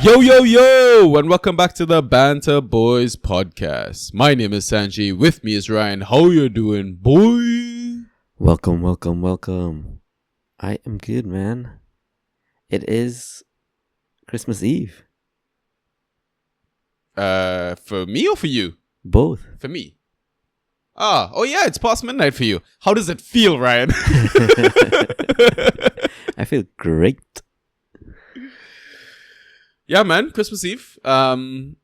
Yo, and welcome back to the Banter Boys podcast. My name is Sanji. With me is Ryan. How you doing, boy? Welcome. I am good, man. It is Christmas Eve. For me or for you? Both. For me. Oh yeah, it's past midnight for you. How does it feel, Ryan? I feel great. Yeah, man, Christmas Eve. I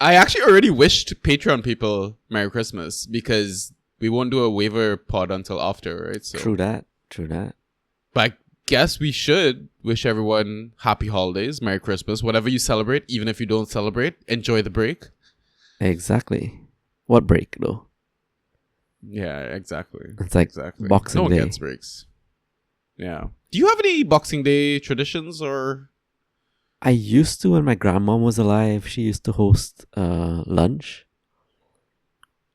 actually already wished Patreon people Merry Christmas because we won't do a waiver pod until after, right? So, True that. But I guess we should wish everyone happy holidays, Merry Christmas, whatever you celebrate, even if you don't celebrate, enjoy the break. Exactly. What break, though? Yeah, exactly. It's like Boxing No Day. one gets breaks. Yeah. Do you have any Boxing Day traditions or... I used to when my grandmom was alive. She used to host lunch.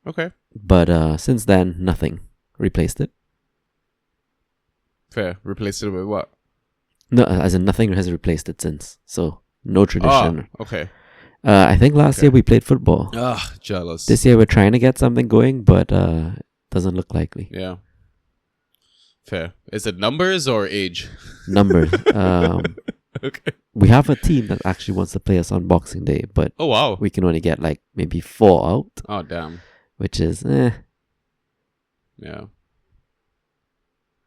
Okay. But since then, nothing. Replaced it. Fair. Replace it with what? No, as in nothing has replaced it since. So, no tradition. Oh, okay. I think last year we played football. Jealous. This year we're trying to get something going, but doesn't look likely. Yeah. Fair. Is it numbers or age? Numbers. Okay. We have a team that actually wants to play us on Boxing Day, but Oh, wow. we can only get like maybe 4 out, Oh, damn. which is Yeah. Yeah,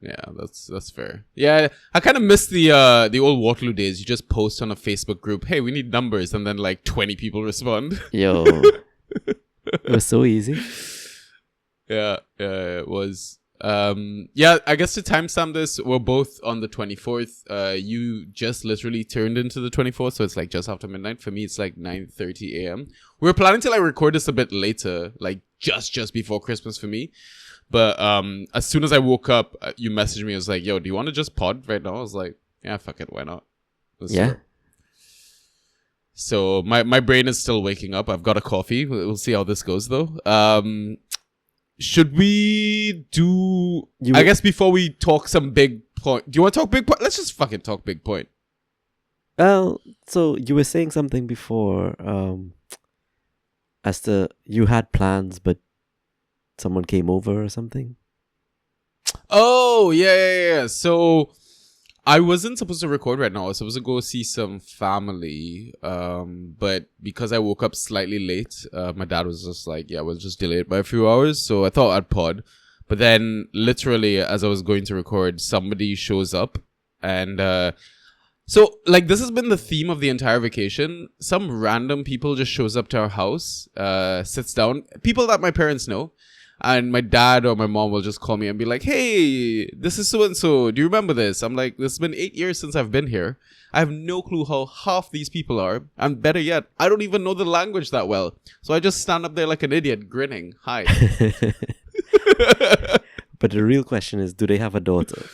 that's fair. Yeah, I kind of miss the old Waterloo days. You just post on a Facebook group, hey, we need numbers, and then like 20 people respond. Yo. It was so easy. Yeah, it was. Yeah, I guess to timestamp this, we're both on the 24th. You just literally turned into the 24th, so it's like just after midnight. For me, it's like 9:30 a.m. We were planning to like record this a bit later, like just before Christmas for me. But as soon as I woke up, you messaged me. I was like, yo, do you want to just pod right now? I was like, yeah, fuck it, why not? Let's do Yeah. it. So my brain is still waking up. I've got a coffee. We'll see how this goes though. Should we do... I guess before we talk some big point... Do you want to talk big point? Let's just fucking talk big point. Well, so you were saying something before, as to you had plans, but someone came over or something? Oh, yeah. So I wasn't supposed to record right now. I was supposed to go see some family. But because I woke up slightly late, my dad was just like, yeah, we'll just delay it by a few hours. So I thought I'd pod. But then literally as I was going to record, somebody shows up. And so like this has been the theme of the entire vacation. Some random people just shows up to our house, sits down. People that my parents know. And my dad or my mom will just call me and be like, hey, this is so-and-so. Do you remember this? I'm like, this has been 8 years since I've been here. I have no clue how half these people are. And better yet, I don't even know the language that well. So I just stand up there like an idiot, grinning. Hi. But the real question is, do they have a daughter?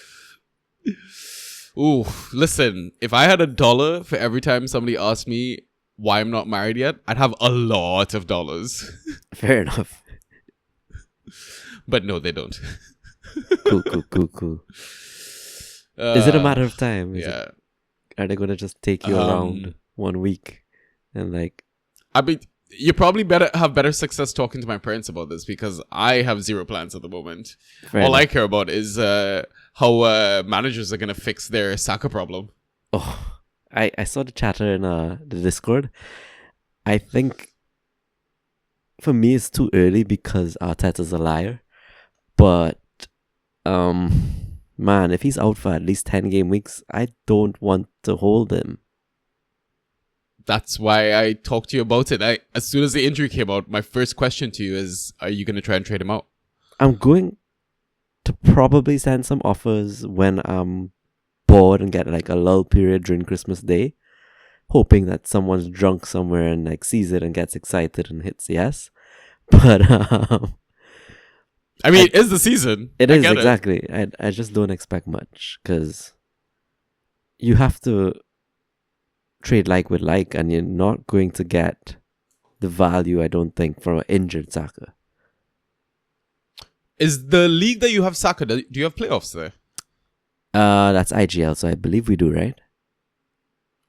Ooh, listen, if I had $1 for every time somebody asked me why I'm not married yet, I'd have a lot of dollars. Fair enough. But no, they don't. Cool. Is it a matter of time? Yeah. Are they going to just take you around 1 week and like... I mean, you probably have better success talking to my parents about this because I have zero plans at the moment. All I care about is how managers are going to fix their soccer problem. Oh, I saw the chatter in the Discord. I think for me it's too early because Arteta's a liar. But, man, if he's out for at least 10 game weeks, I don't want to hold him. That's why I talked to you about it. As soon as the injury came out, my first question to you is, are you going to try and trade him out? I'm going to probably send some offers when I'm bored and get like a lull period during Christmas Day, hoping that someone's drunk somewhere and like sees it and gets excited and hits yes. But, I mean, it is the season. It is, exactly. I just don't expect much because you have to trade like with like and you're not going to get the value, I don't think, from an injured Saka. Is the league that you have Saka, do you have playoffs there? That's IGL, so I believe we do, right?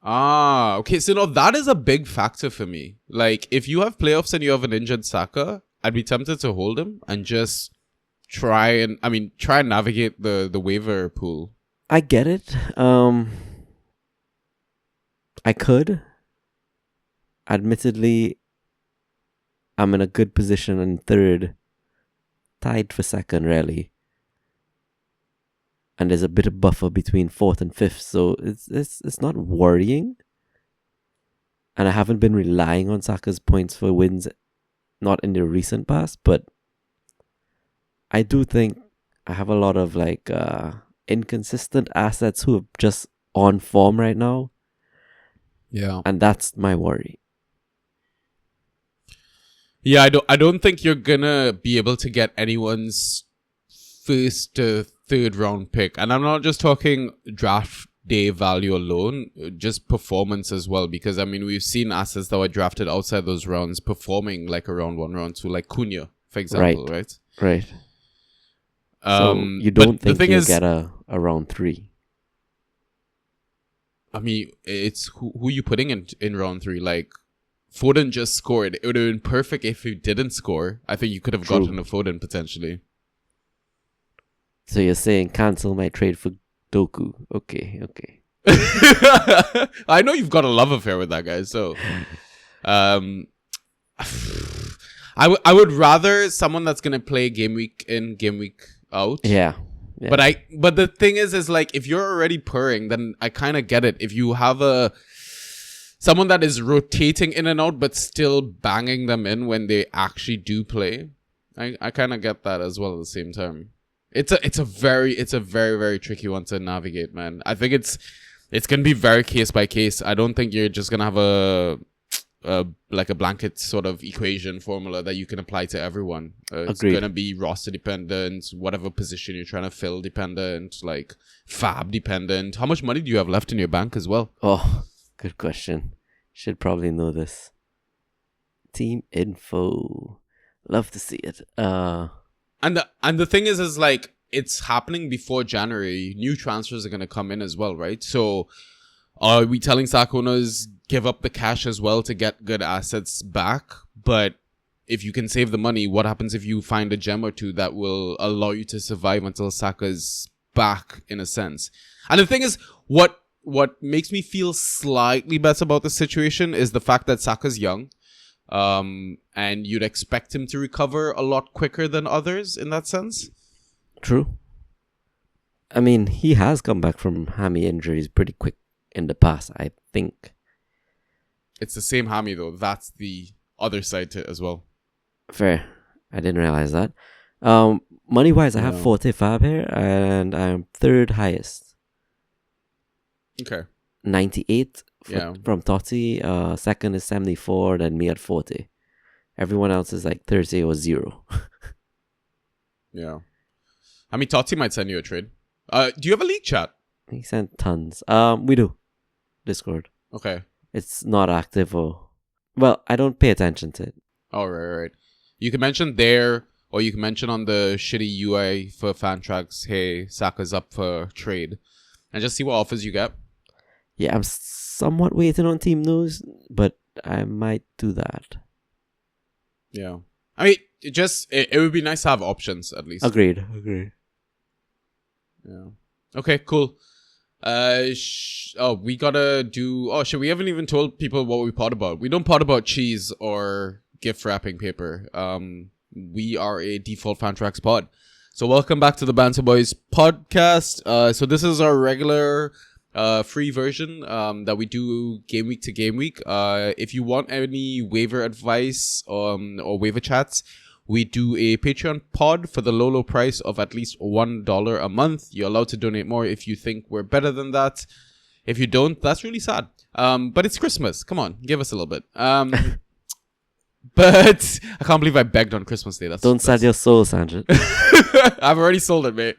Okay. So no, that is a big factor for me. Like, if you have playoffs and you have an injured Saka, I'd be tempted to hold him and just try and navigate the waiver pool. I get it. I could. Admittedly, I'm in a good position in third, tied for second, really. And there's a bit of buffer between fourth and fifth, so it's not worrying. And I haven't been relying on Saka's points for wins, not in the recent past, but I do think I have a lot of like inconsistent assets who are just on form right now. Yeah. And that's my worry. Yeah, I don't think you're gonna be able to get anyone's first to third round pick. And I'm not just talking draft day value alone, just performance as well. Because I mean, we've seen assets that were drafted outside those rounds performing like a round 1, round 2, like Cunha, for example, right? Right. So you don't think you'll get a round 3? I mean, it's who you putting in round 3. Like, Foden just scored. It would have been perfect if he didn't score. I think you could have gotten a Foden potentially. So you're saying cancel my trade for Doku? Okay. I know you've got a love affair with that guy, so I would rather someone that's gonna play game week in, game week out. Yeah. But the thing is like, if you're already purring, then I kind of get it. If you have someone that is rotating in and out but still banging them in when they actually do play, I kind of get that as well at the same time. It's a very very tricky one to navigate, man. I think it's gonna be very case by case. I don't think you're just gonna have a blanket sort of equation formula that you can apply to everyone. It's gonna be roster dependent, whatever position you're trying to fill dependent, like fab dependent. How much money do you have left in your bank as well? Oh, good question. Should probably know this. Team info. Love to see it. And the thing is like, it's happening before January. New transfers are gonna come in as well, right? So are we telling Saka owners give up the cash as well to get good assets back? But if you can save the money, what happens if you find a gem or two that will allow you to survive until Saka's back, in a sense? And the thing is, what makes me feel slightly better about the situation is the fact that Saka's young. And you'd expect him to recover a lot quicker than others in that sense. True. I mean, he has come back from hammy injuries pretty quick in the past, I think. It's the same hammy though. That's the other side to it as well. Fair. I didn't realize that. Money-wise, I have 45 here, and I'm third highest. Okay. 98 from Totti. Second is 74, then me at 40. Everyone else is like 30 or 0. Yeah. I mean, Totti might send you a trade. Do you have a league chat? He sent tons. We do. Discord. Okay. It's not active well, I don't pay attention to it. Oh, right. You can mention there, or you can mention on the shitty UI for fan tracks, hey, Saka's up for trade. And just see what offers you get. Yeah, I'm somewhat waiting on team news, but I might do that. Yeah. I mean, it would be nice to have options at least. Agreed. Yeah. Okay, cool. We gotta do... Oh, shit, we haven't even told people what we pod about. We don't pod about cheese or gift wrapping paper. We are a default fan tracks pod. So welcome back to the Banter Boys podcast. So this is our regular... free version that we do game week to game week. If you want any waiver advice or waiver chats, we do a Patreon pod for the low price of at least $1 a month. You're allowed to donate more if you think we're better than that. If you don't, that's really sad. But it's Christmas. Come on, give us a little bit. But I can't believe I begged on Christmas Day. Don't sell your soul, Sanjit. I've already sold it, mate.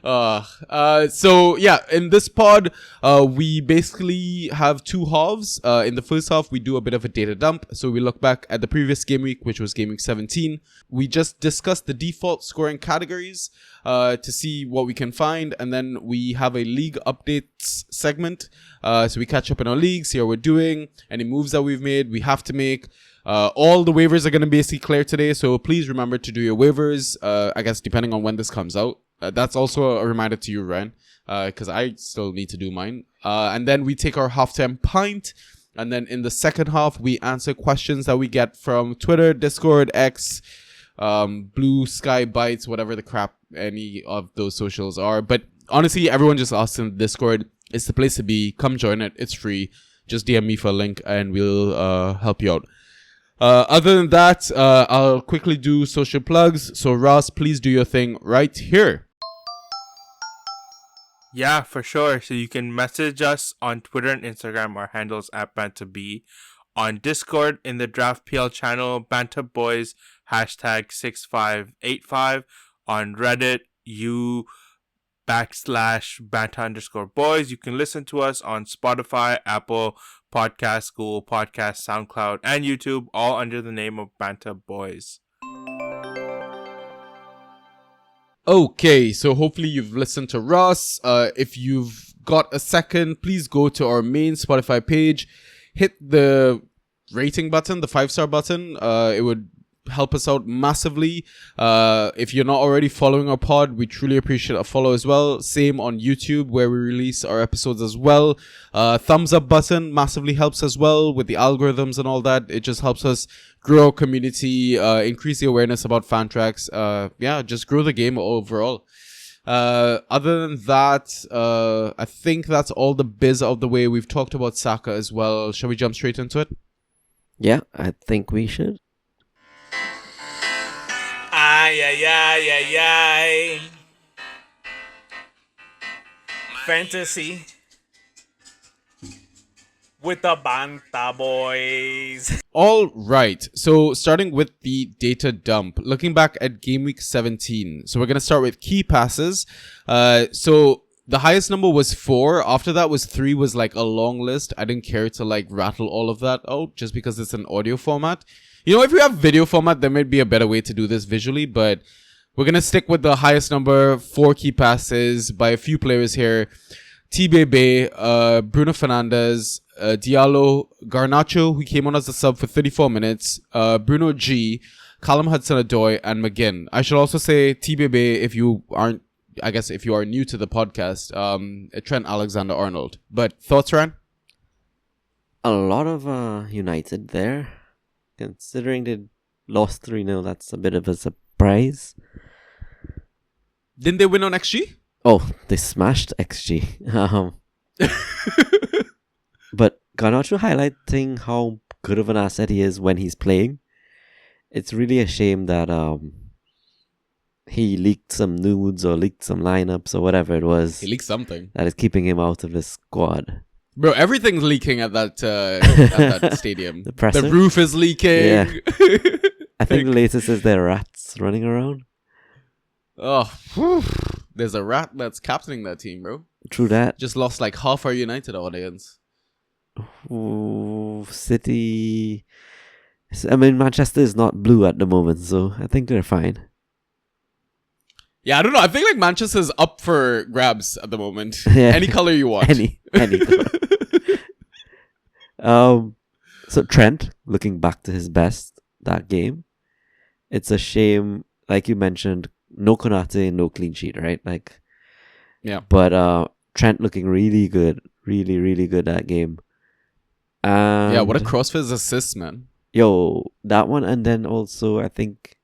So yeah, in this pod, we basically have two halves. In the first half, we do a bit of a data dump. So we look back at the previous game week, which was game week 17. We just discuss the default scoring categories, to see what we can find. And then we have a league updates segment. So we catch up in our leagues, see how we're doing, any moves that we've made, we have to make. All the waivers are going to basically clear today, so please remember to do your waivers, I guess depending on when this comes out. That's also a reminder to you, Ryan, because I still need to do mine. And then we take our halftime pint, and then in the second half, we answer questions that we get from Twitter, Discord, X, Blue Sky Bites, whatever the crap any of those socials are. But honestly, everyone just asks in Discord. It's the place to be. Come join it. It's free. Just DM me for a link, and we'll help you out. Other than that, I'll quickly do social plugs. So Ross, please do your thing right here. Yeah, for sure. So you can message us on Twitter and Instagram. Our handles at BantaB. On Discord in the Draft PL channel, Banta Boys #6585. On Reddit, /Banta_boys. You can listen to us on Spotify, Apple Podcasts, Google Podcasts, SoundCloud, and YouTube, all under the name of Banta Boys. Okay, so hopefully you've listened to Ross. If you've got a second, please go to our main Spotify page, hit the rating button, the 5-star button. It would help us out massively. If you're not already following our pod, we truly appreciate a follow as well. Same on YouTube, where we release our episodes as well. Thumbs up button massively helps as well with the algorithms and all that. It just helps us grow our community, increase the awareness about fan tracks. Just grow the game overall. Other than that, I think that's all the biz out of the way. We've talked about Saka as well. Shall we jump straight into it? Yeah, I think we should. Ay, ay, ay, ay, ay. Fantasy with the Banta Boys. All right. So starting with the data dump, looking back at game week 17. So we're going to start with key passes. So the highest number was 4. After that was 3, was like a long list. I didn't care to like rattle all of that out just because it's an audio format. You know, if you have video format, there might be a better way to do this visually, but we're going to stick with the highest number, 4 key passes by a few players here. T-Bebe, Bruno Fernandes, Diallo, Garnacho, who came on as a sub for 34 minutes, Bruno G, Callum Hudson-Odoi, and McGinn. I should also say T-Bebe, if you are new to the podcast, Trent Alexander-Arnold. But thoughts, Ryan? A lot of United there. Considering they lost 3-0, that's a bit of a surprise. Didn't they win on XG? Oh, they smashed XG. But Garnacho highlighting how good of an asset he is when he's playing. It's really a shame that he leaked some nudes or leaked some lineups or whatever it was. He leaked something. That is keeping him out of the squad. Bro, everything's leaking at that stadium. The roof is leaking. Yeah. I think the latest is there are rats running around. Oh, whew. There's a rat that's captaining that team, bro. True that. Just lost like half our United audience. Ooh, City. I mean, Manchester is not blue at the moment, so I think they're fine. Yeah, I don't know. I think like Manchester's up for grabs at the moment. Yeah. Any color you want. Any color. So Trent, looking back to his best that game, it's a shame, like you mentioned, no Konate, no clean sheet, right? Like, yeah. But Trent looking really good, really good that game. And yeah, what a CrossFit assist, man. Yo, that one, and then also I think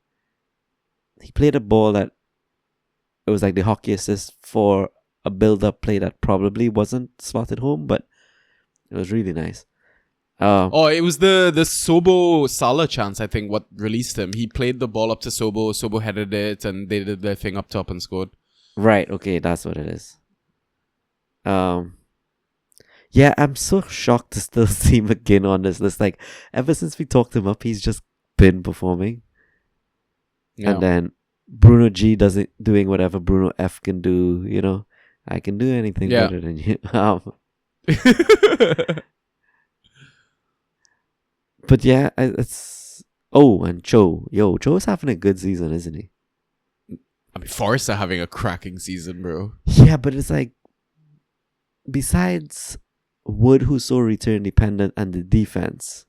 he played a ball that it was like the hockey assist for a build-up play that probably wasn't slotted home, but it was really nice. It was the Sobo Salah chance, I think, what released him. He played the ball up to Sobo, Sobo headed it, and they did their thing up top and scored. Right, okay, that's what it is. Yeah, I'm so shocked to still see McGinn on this list. Like, ever since we talked him up, he's just been performing. Yeah. And then Bruno G doing whatever Bruno F can do. I can do anything Yeah. better than you. But yeah, it's and Cho. Cho's having a good season, isn't he? I mean, Forrest are having a cracking season, bro. Yeah, but it's like besides Wood, who's so return dependent, and the defense,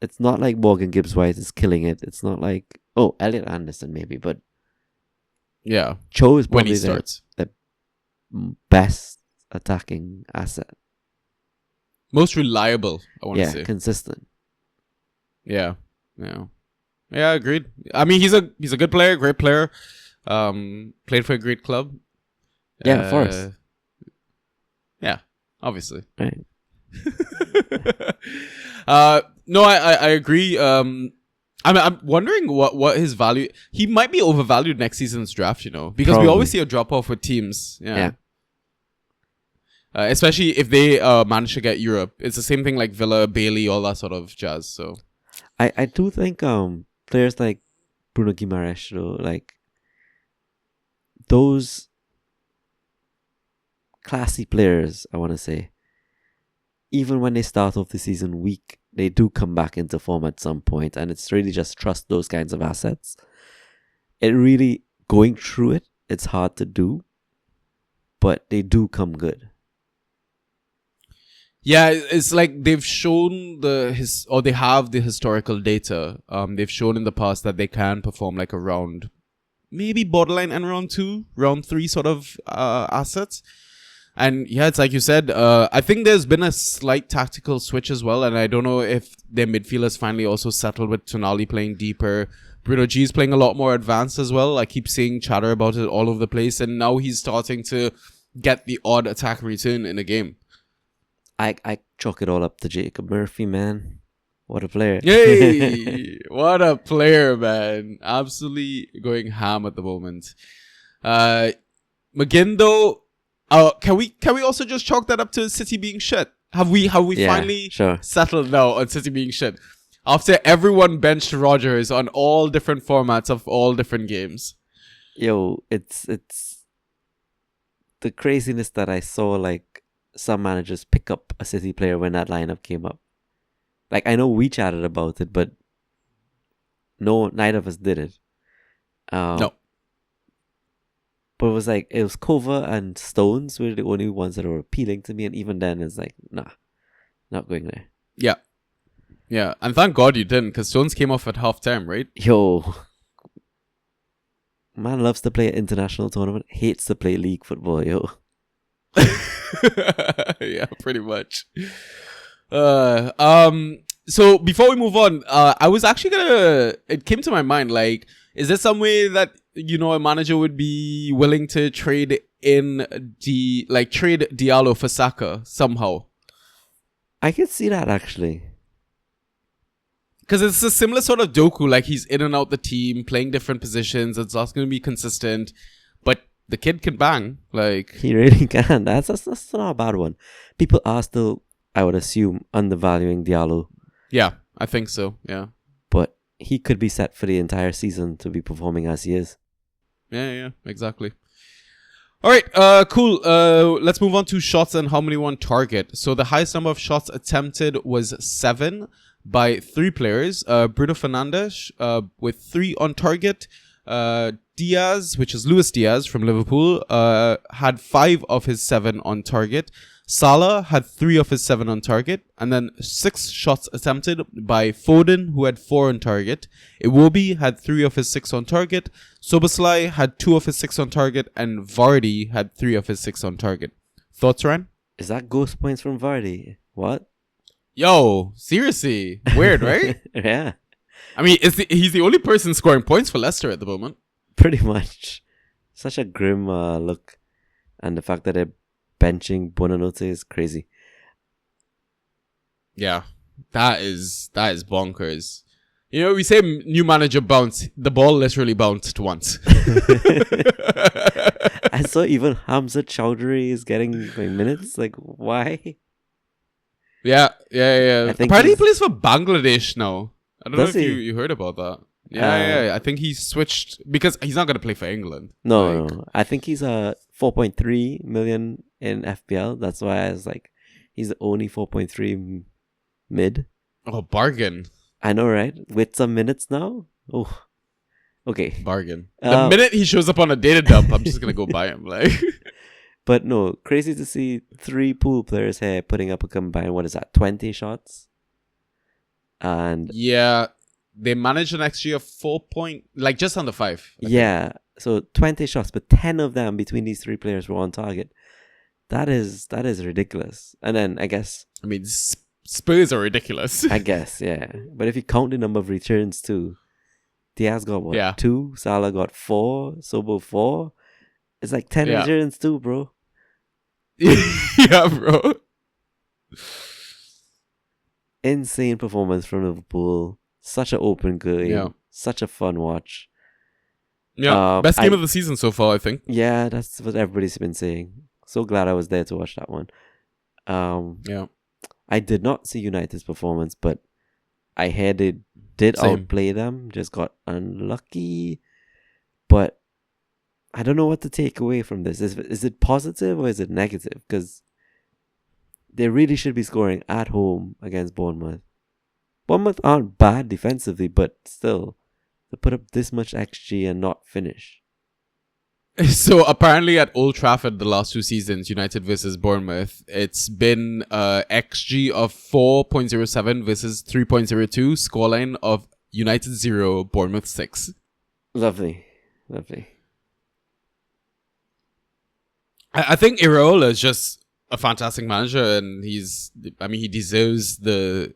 it's not like Morgan Gibbs White is killing it. It's not like Elliot Anderson maybe, but Yeah, Cho is when he probably starts. the best attacking asset. Most reliable, I want to say. Consistent. Yeah. Agreed. I mean, he's a good player, great player. Played for a great club. Yeah, Forrest. Yeah, obviously. Right. No, I agree. I'm wondering what his value. He might be overvalued next season's draft, because Probably. we always see a drop off with teams. Yeah. Especially if they manage to get Europe. It's the same thing like Villa, Bailey, all that sort of jazz. So I do think players like Bruno Guimaraes, though, like those classy players, I want to say, even when they start off the season weak, they do come back into form at some point, and it's really just trust those kinds of assets. It really, going through it, it's hard to do, but they do come good. yeah, it's like they've shown they have the historical data. They've shown in the past that they can perform like around maybe borderline and round 2, round 3 sort of assets. And yeah, it's like you said, I think there's been a slight tactical switch as well, and I don't know if their midfielders finally also settled with Tonali playing deeper. Bruno G is playing a lot more advanced as well. I keep seeing chatter about it all over the place, and now he's starting to get the odd attack return in a game. I chalk it all up to Jacob Murphy, man. What a player. Yay! What a player, man. Absolutely going ham at the moment. McGinn, though, can we also just chalk that up to City being shit? Have we finally settled now on City being shit? After everyone benched Rodgers on all different formats of all different games. Yo, it's the craziness that I saw, like, some managers pick up a City player when that lineup came up. Like, I know we chatted about it, but neither of us did it. No. But it was like, it was Kova and Stones were the only ones that were appealing to me, and even then it's like, nah, not going there. Yeah. Yeah, and thank God you didn't, because Stones came off at halftime, right? Yo, man loves to play an international tournament, hates to play league football, yo. Yeah, pretty much. So before we move on, I was actually it came to my mind, like, is there some way that, a manager would be willing to trade trade Diallo for Saka somehow? I can see that, actually. Because it's a similar sort of Doku, like he's in and out the team, playing different positions, it's not going to be consistent, but the kid can bang, like... He really can. That's not a bad one. People are still, I would assume, undervaluing Diallo. Yeah, I think so, yeah. But he could be set for the entire season to be performing as he is. Yeah, exactly. All right, cool. Let's move on to shots and how many won target. So the highest number of shots attempted was 7 by 3 players. Bruno Fernandes with 3 on target. Diaz, which is Luis Diaz from Liverpool, had 5 of his 7 on target. Salah had 3 of his 7 on target, and then 6 shots attempted by Foden, who had 4 on target. Iwobi had 3 of his 6 on target. Soboslai had 2 of his 6 on target, and Vardy had 3 of his 6 on target. Thoughts, Ryan? Is that ghost points from Vardy? What? Yo, seriously. Weird, right? Yeah. I mean, he's the only person scoring points for Leicester at the moment. Pretty much. Such a grim look. And the fact that they're benching Buonanotte is crazy. Yeah, that is bonkers. We say new manager bounce. The ball literally bounced once. I saw even Hamza Chowdhury is getting minutes. Like, why? Yeah. Apparently he plays for Bangladesh now. I don't know if you heard about that. Yeah. I think he switched because he's not gonna play for England. No, no. I think he's 4.3 million in FPL. That's why I was like, he's only 4.3 mid. Oh, bargain. I know, right? With some minutes now. Oh, okay. Bargain. The minute he shows up on a data dump, I'm just gonna go buy him. Like, but no, crazy to see 3 pool players here putting up a combined, what is that, 20 shots? And yeah, they managed an XG of 4 like just under 5. I think. yeah, so 20 shots, but 10 of them between these 3 players were on target. That is ridiculous. And then I guess, I mean, Spurs are ridiculous. I guess, yeah. But if you count the number of returns too, Diaz got what? Yeah. 2, Salah got 4, Sobo 4. It's like 10 returns too, bro. Yeah, bro. Insane performance from Liverpool. Such an open game. Yeah. Such a fun watch. Yeah, best game of the season so far, I think. Yeah, that's what everybody's been saying. So glad I was there to watch that one. Yeah. I did not see United's performance, but I heard they did Same. outplay them. Just got unlucky. But I don't know what to take away from this. Is it positive or is it negative? Because they really should be scoring at home against Bournemouth. Bournemouth aren't bad defensively, but still, to put up this much XG and not finish. So apparently at Old Trafford the last 2 seasons, United versus Bournemouth, it's been XG of 4.07 versus 3.02, scoreline of United 0, Bournemouth 6. Lovely. I think Iraola is just a fantastic manager, and he deserves the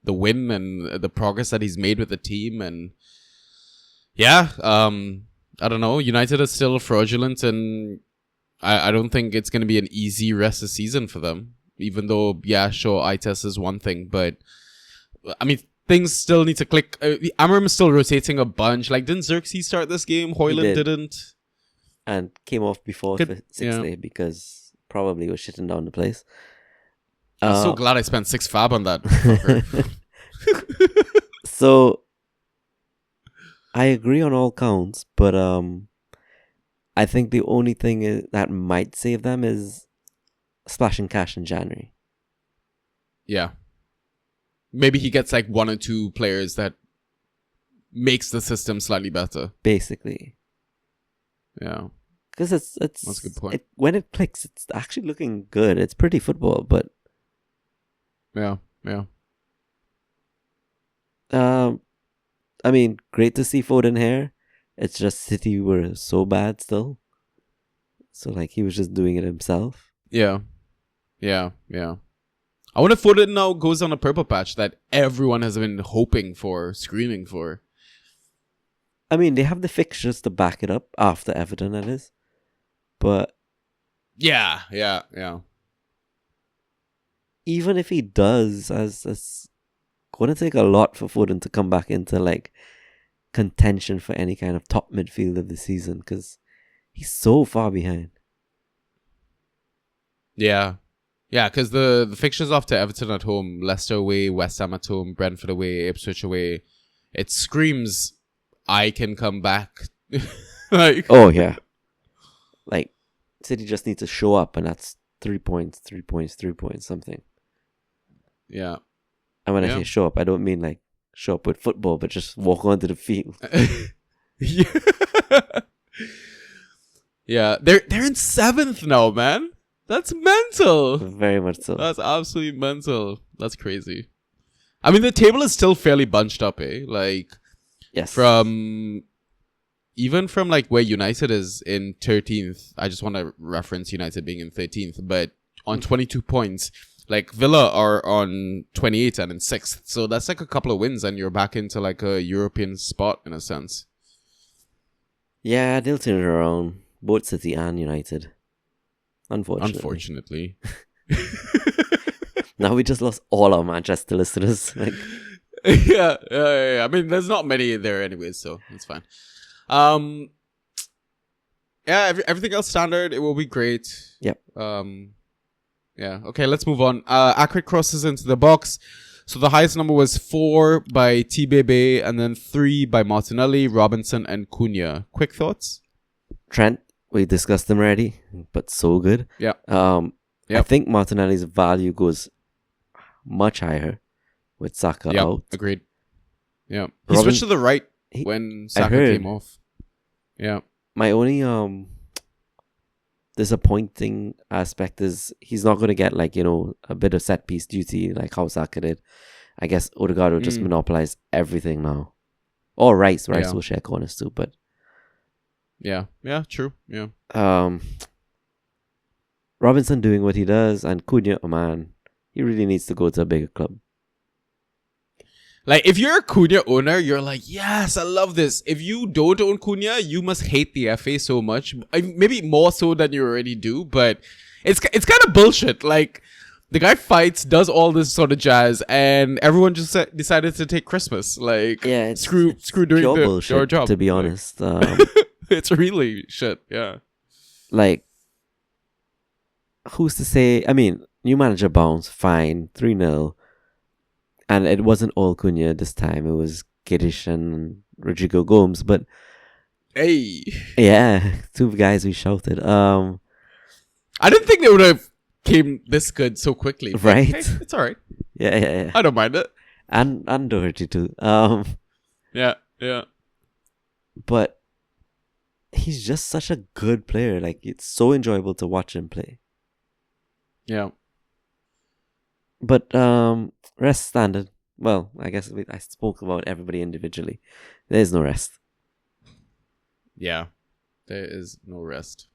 win and the progress that he's made with the team. And yeah, I don't know. United are still fraudulent, and I don't think it's going to be an easy rest of the season for them. Even though, yeah, sure, eye test is one thing, but I mean, things still need to click. Amarim is still rotating a bunch. Like, didn't Xerxes start this game? Hoyland didn't. And came off before the 6th day because probably was shitting down the place. I'm so glad I spent 6 fab on that. So I agree on all counts, but I think the only thing that might save them is splashing cash in January. Yeah. Maybe he gets like 1 or 2 players that makes the system slightly better. Basically. Yeah. Because it's that's a good point. When it clicks, it's actually looking good. It's pretty football, but yeah. I mean, great to see Foden here. It's just City were so bad still. So like he was just doing it himself. Yeah. I wonder if Foden now goes on a purple patch that everyone has been hoping for, screaming for. I mean, they have the fixtures to back it up after Everton, that is. But yeah. Even if he does, as going to take a lot for Foden to come back into like contention for any kind of top midfield of the season because he's so far behind. Yeah, because the fixtures after Everton at home, Leicester away, West Ham at home, Brentford away, Ipswich away, it screams I can come back. Like, oh yeah, like City just need to show up, and that's 3 points, something. Yeah. And when I say show up, I don't mean like show up with football, but just walk onto the field. Yeah, they're in 7th now, man. That's mental. Very much so. That's absolutely mental. That's crazy. I mean, the table is still fairly bunched up, eh? Like, yes. From like where United is in 13th. I just want to reference United being in 13th, but on 22 points. Like, Villa are on 28 and in 6th. So that's like a couple of wins and you're back into like a European spot in a sense. Yeah, they'll turn it around. Both City and United. Unfortunately. Now we just lost all our Manchester listeners. Like, yeah. I mean, there's not many there anyways, so it's fine. Yeah, everything else standard. It will be great. Yep. Yeah. Okay, let's move on. Accurate crosses into the box. So the highest number was 4 by T-Bebe and then 3 by Martinelli, Robinson, and Cunha. Quick thoughts? Trent, we discussed them already, but so good. Yeah. I Yep. think Martinelli's value goes much higher with Saka Yeah, out. agreed. Yeah. He Robin- switched to the right he- when I Saka heard. came off. Yeah. My only disappointing aspect is he's not going to get like, a bit of set piece duty like how Saka did. I guess Odegaard will just monopolize everything now. Or Rice Yeah. will share corners too, but Yeah. Yeah, true. Yeah. Robinson doing what he does, and Cunha, oh man, he really needs to go to a bigger club. Like, if you're a Cunha owner, you're like, yes, I love this. If you don't own Cunha, you must hate the FA so much. Maybe more so than you already do, but it's kind of bullshit. Like, the guy fights, does all this sort of jazz, and everyone just decided to take Christmas. Like, Yeah, screw doing pure your bullshit, job. to be honest. It's really shit, yeah. Like, who's to say? I mean, new manager bounce, fine, 3-0. And it wasn't all Cunha this time. It was Giddish and Rodrigo Gomes. But Hey. yeah, two guys we shouted. I didn't think they would have came this good so quickly. But Right? hey, it's all right. Yeah. I don't mind it. And Doherty too. Yeah. But he's just such a good player. Like, it's so enjoyable to watch him play. Yeah. But rest standard. Well, I guess I spoke about everybody individually. There's no rest. Yeah. There is no rest.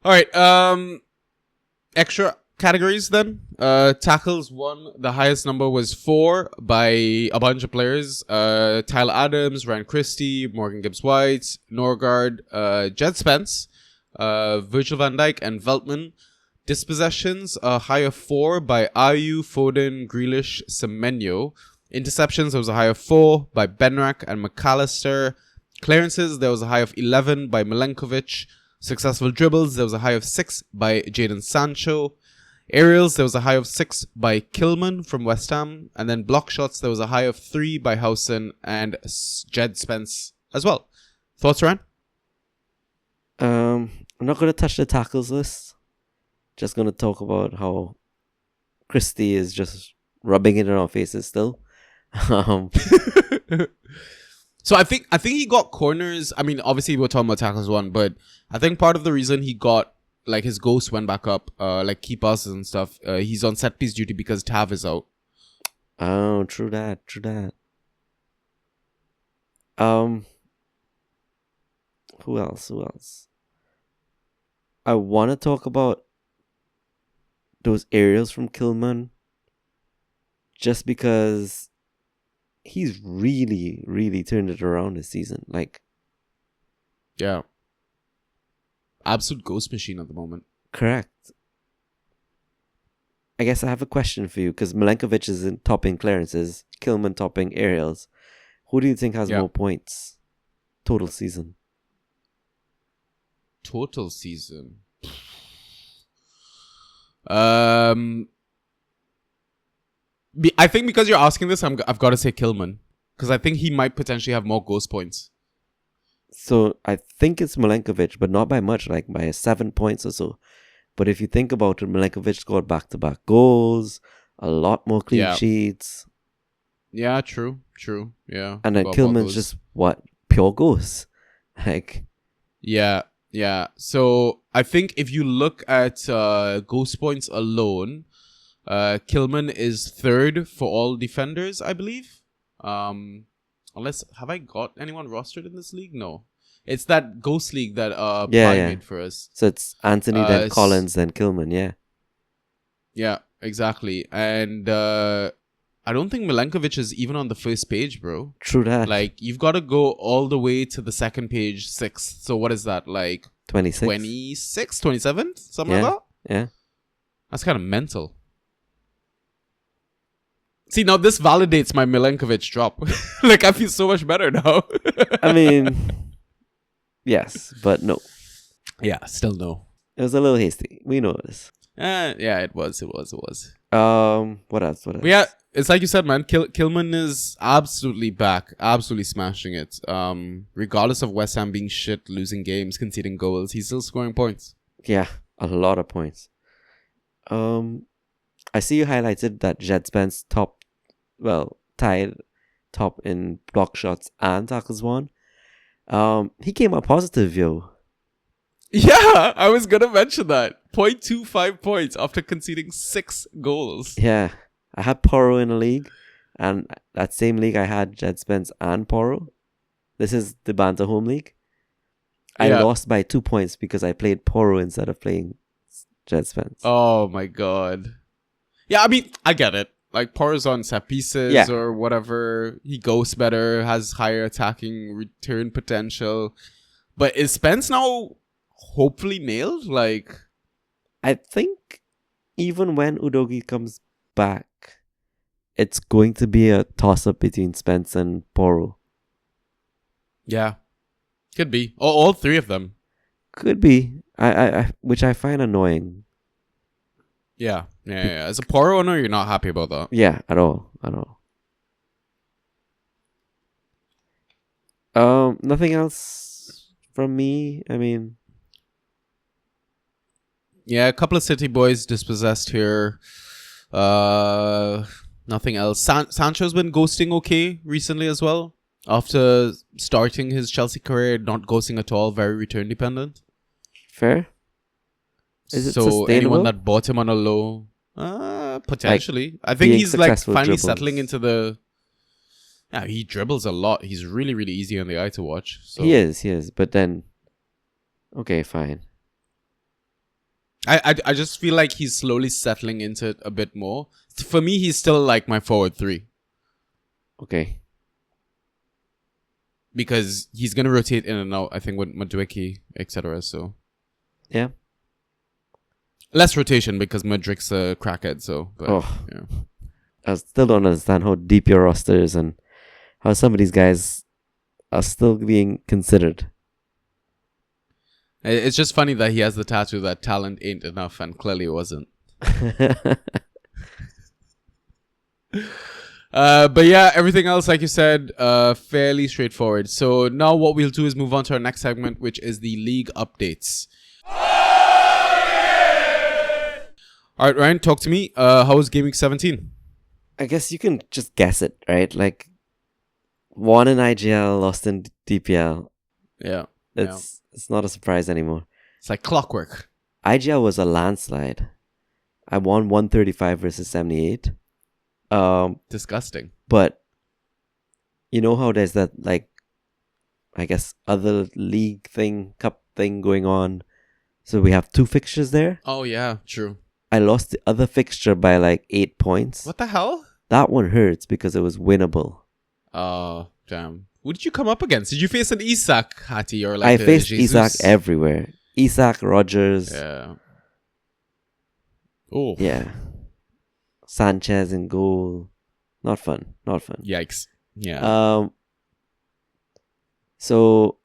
All right. Extra categories then. Tackles won. The highest number was 4 by a bunch of players. Tyler Adams, Ryan Christie, Morgan Gibbs-White, Norgard, Jed Spence, Virgil van Dijk, and Veltman. Dispossessions, a high of 4 by Ayew, Foden, Grealish, Semenyo. Interceptions, there was a high of 4 by Benrak and McAllister. Clearances, there was a high of 11 by Milenkovic. Successful dribbles, there was a high of 6 by Jadon Sancho. Aerials, there was a high of 6 by Kilman from West Ham. And then block shots, there was a high of 3 by Howson and Jed Spence as well. Thoughts, Ryan? I'm not going to touch the tackles list. Just going to talk about how Christie is just rubbing it in our faces still. So I think he got corners. I mean, obviously we're talking about tackles one, but I think part of the reason he got like his ghost went back up, like key passes and stuff. He's on set piece duty because Tav is out. Oh, true that. Who else? I want to talk about those aerials from Kilman, just because he's really, really turned it around this season. Like, Yeah. Absolute ghost machine at the moment. correct. I guess I have a question for you, because Milenkovic is in topping clearances, Kilman topping aerials. Who do you think has Yeah. more points total season? Total season. I think because you're asking this, I've got to say Kilman, because I think he might potentially have more ghost points. So I think it's Milenkovic, but not by much, like by 7 points or so. But if you think about it, Milenkovic scored back-to-back goals, a lot more clean Yeah. sheets, Yeah, true. Yeah, and then Got more Kilman's goals. just pure goals. Like, Yeah. So I think if you look at ghost points alone, Kilman is 3rd for all defenders, I believe. Unless, have I got anyone rostered in this league? No. It's that ghost league that Yeah, Ply yeah. made for us. so it's Anthony, then s- Collins, then Kilman. Yeah, Yeah, exactly. And I don't think Milenkovic is even on the first page, bro. true that. Like, you've got to go all the way to the second page, 6th. So what is that? Like 26. 26, 27? Something Yeah. like that? Yeah. That's kind of mental. See, now this validates my Milenkovic drop. Like, I feel so much better now. I mean, yes, but no. Yeah, still no. It was a little hasty. We know this. Yeah, it was. What else? What else? But yeah, it's like you said, man. Kilman is absolutely back, absolutely smashing it. Regardless of West Ham being shit, losing games, conceding goals, he's still scoring points. Yeah, a lot of points. I see you highlighted that Jed Spence tied top in block shots and tackles won. He came up positive, yo. Yeah, I was gonna mention that. 0.25 points after conceding 6 goals. Yeah, I had Porro in a league, and that same league I had Jed Spence and Porro. This is the Banter Home League. I Yeah. lost by 2 points because I played Porro instead of playing Jed Spence. Oh my god. Yeah, I mean, I get it. Like, Porro's on set pieces Yeah. or whatever. He goes better, has higher attacking return potential. But is Spence now hopefully nailed? Like, I think even when Udogi comes back, it's going to be a toss-up between Spence and Porro. yeah. Could be. All three of them. Could be. I which I find annoying. Yeah. As a Porro owner, you're not happy about that. Yeah, at all. Nothing else from me. I mean, Yeah, a couple of City boys dispossessed here. Nothing else. Sancho's been ghosting okay recently as well. After starting his Chelsea career, not ghosting at all, very return dependent. fair. Is it So sustainable? anyone that bought him on a low, potentially. I think being he's like successful finally dribbles. settling into the. Yeah, he dribbles a lot. He's really, really easy on the eye to watch. So He is. But then, okay, fine. I just feel like he's slowly settling into it a bit more. For me, he's still like my forward 3. Okay. Because he's going to rotate in and out, I think, with Madueke, etc. So Yeah. less rotation because Madrik's a crackhead. So, but, yeah. I still don't understand how deep your roster is and how some of these guys are still being considered. It's just funny that he has the tattoo that talent ain't enough, and clearly it wasn't. But yeah, everything else, like you said, fairly straightforward. So now what we'll do is move on to our next segment, which is the league updates. All right, Ryan, talk to me. How was Game Week 17? I guess you can just guess it, right? Like, won in IGL, lost in DPL. Yeah. It's not a surprise anymore. It's like clockwork. IGL was a landslide. I won 135 versus 78. Disgusting. But you know how there's that, like, I guess, other league thing, cup thing going on. So we have 2 fixtures there. Oh, yeah, true. I lost the other fixture by like 8 points. What the hell? That one hurts because it was winnable. Oh, damn. Who did you come up against? Did you face an Isak, Hattie, or I like faced Jesus? Isak everywhere. Isak, Rogers. Yeah. Oh. Yeah. Sanchez in goal. Not fun. Yikes. Yeah. So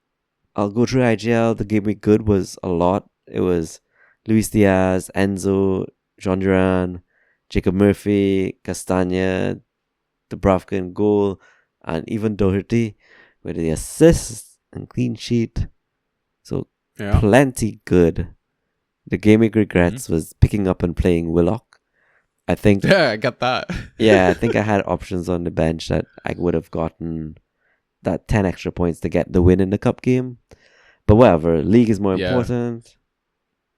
I'll go through IGL. The game week good was a lot. It was Luis Diaz, Enzo, Jean Duran, Jacob Murphy, Castagna, Dubravka in goal, and even Doherty with the assist and clean sheet. So Yeah. plenty good. The game week regrets was picking up and playing Willock. I think Yeah, I got that. yeah, I think I had options on the bench that I would have gotten that 10 extra points to get the win in the cup game. But whatever, league is more Yeah. important.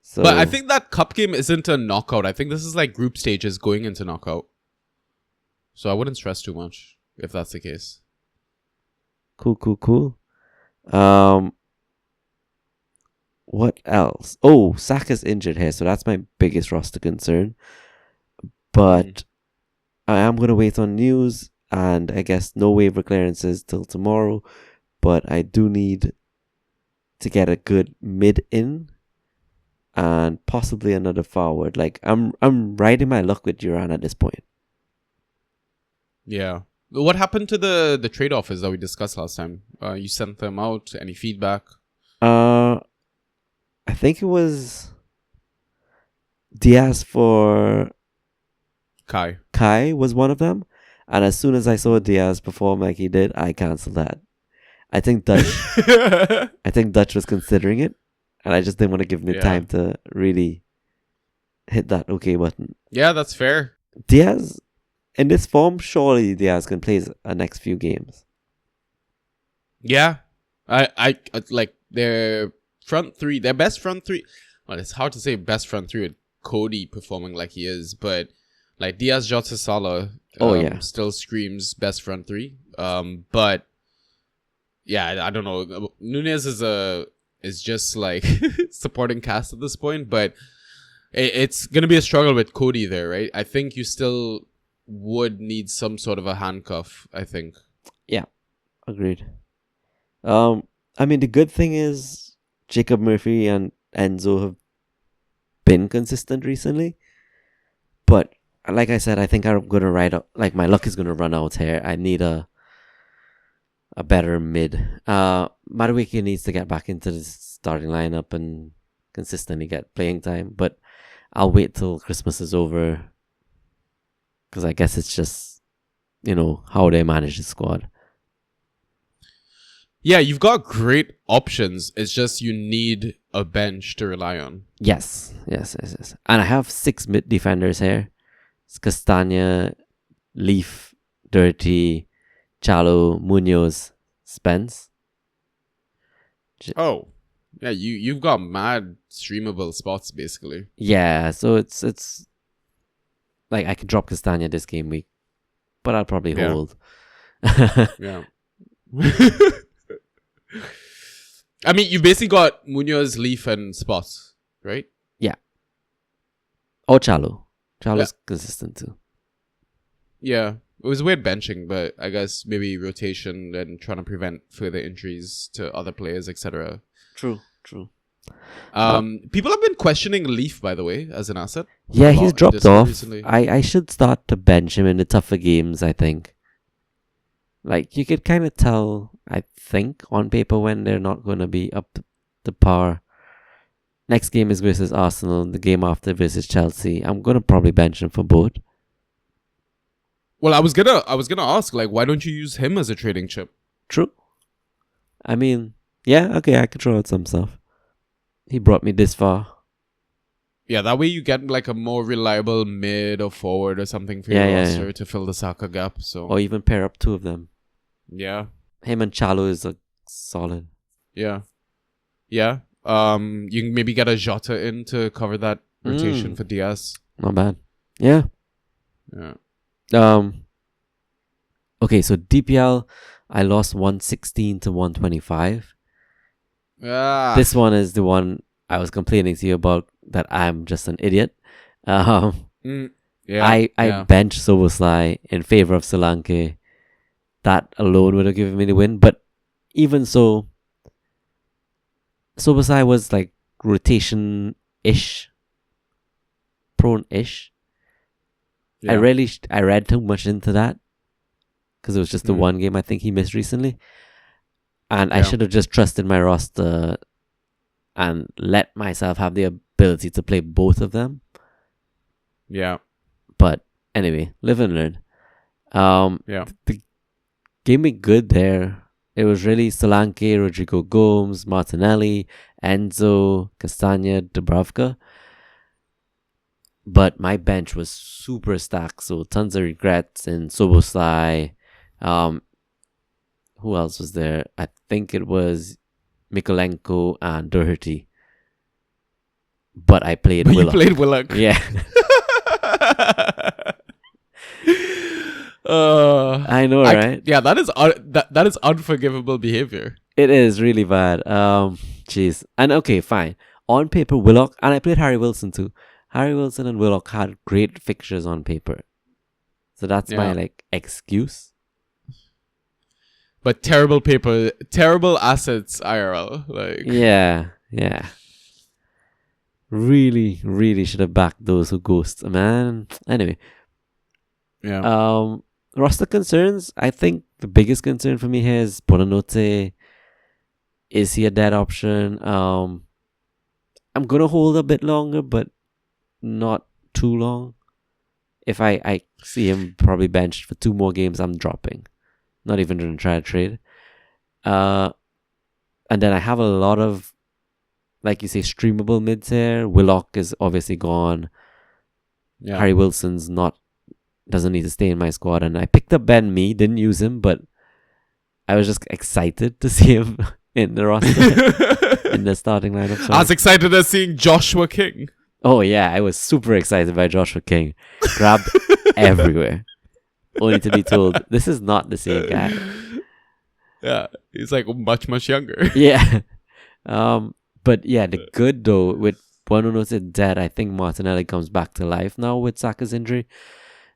So But I think that cup game isn't a knockout. I think this is like group stages going into knockout. So I wouldn't stress too much if that's the case. cool. What else? Oh, Saka's injured here, so that's my biggest roster concern. But I am going to wait on news, and I guess no waiver clearances till tomorrow. But I do need to get a good mid in, and possibly another forward. Like I'm riding my luck with Duran at this point. Yeah. What happened to the trade offers that we discussed last time? You sent them out. Any feedback? I think it was Diaz for Kai was one of them. And as soon as I saw Diaz perform like he did, I cancelled that. I think Dutch was considering it, and I just didn't want to give him the time to really hit that okay button. Yeah, that's fair. Diaz, in this form, surely Diaz can play the next few games. Yeah, I like their front three, their best front three. Well, it's hard to say best front three with Cody performing like he is, but like Diaz, Jota, Salah, still screams best front three. But yeah, I don't know. Nunez is just like supporting cast at this point, but it's gonna be a struggle with Cody there, right? I think you still would need some sort of a handcuff. I think. Yeah, agreed. I mean, the good thing is Jacob Murphy and Enzo have been consistent recently, but like I said, I think I'm gonna ride out. Like my luck is gonna run out here. I need a better mid. Madueke needs to get back into the starting lineup and consistently get playing time, but I'll wait till Christmas is over because I guess it's just how they manage the squad. Yeah, you've got great options. It's just you need a bench to rely on. Yes. And I have 6 mid defenders here. It's Castagna, Leaf, Dirty, Chalo, Munoz, Spence. Oh, yeah, you've got mad streamable spots basically. Yeah, so it's like I could drop Castagna this game week, but I'll probably hold. Yeah. I mean, you basically got Munoz, Leaf, and Spot, right? Yeah. Or Chalo. Chalo's consistent too. Yeah. It was weird benching, but I guess maybe rotation and trying to prevent further injuries to other players, etc. True. People have been questioning Leaf, by the way, as an asset. Yeah, he's dropped off. Recently. I should start to bench him in the tougher games, I think. Like, you could kind of tell, I think, on paper when they're not going to be up to par. Next game is versus Arsenal. The game after versus Chelsea. I'm going to probably bench him for both. Well, I was gonna ask, like, why don't you use him as a trading chip? True. I mean, yeah, okay, I could throw out some stuff. He brought me this far. Yeah, that way you get like a more reliable mid or forward or something for your roster to fill the Saka gap. So, or even pair up 2 of them. Yeah. Him and Chalo is a solid. Yeah. You can maybe get a Jota in to cover that rotation for Diaz. Not bad. Yeah. Okay, so DPL, I lost 116 to 125. This one is the one I was complaining to you about, that I'm just an idiot. I benched Soboslai in favor of Solanke. That alone would have given me the win. But even so, Soboslai was like rotation-ish. Prone-ish. Yeah. I read too much into that because it was just the one game I think he missed recently. And I should have just trusted my roster and let myself have the ability to play both of them. Yeah. But anyway, live and learn. The game was good there. It was really Solanke, Rodrigo Gomes, Martinelli, Enzo, Castagna, Dubravka. But my bench was super stacked, so tons of regrets in Soboslai. Who else was there? I think it was Mikolenko and Doherty. But I played Willock. You played Willock. Yeah. I know, right? Yeah, that is unforgivable behavior. It is really bad. Jeez. And okay, fine. On paper, Willock, and I played Harry Wilson too. Harry Wilson and Willock had great fixtures on paper. So that's my excuse. But terrible paper, terrible assets IRL. Yeah. Really, really should have backed those who ghost, man. Anyway. Yeah. Roster concerns, I think the biggest concern for me here is Bonanote. Is he a dead option? I'm gonna hold a bit longer, but not too long. if I see him probably benched for 2 more games, I'm dropping. Not even going to try to trade. And then I have a lot of, like you say, streamable mids here. Willock is obviously gone. Yeah. Harry Wilson's doesn't need to stay in my squad. And I picked up Ben Mee, didn't use him, but I was just excited to see him in the roster, in the starting lineup. Sorry. As excited as seeing Joshua King. Oh yeah, I was super excited by Joshua King. Grabbed everywhere. Only to be told, this is not the same guy. Yeah, he's like much, much younger. Yeah. But yeah, the good though, with Buono dead, I think Martinelli comes back to life now with Saka's injury.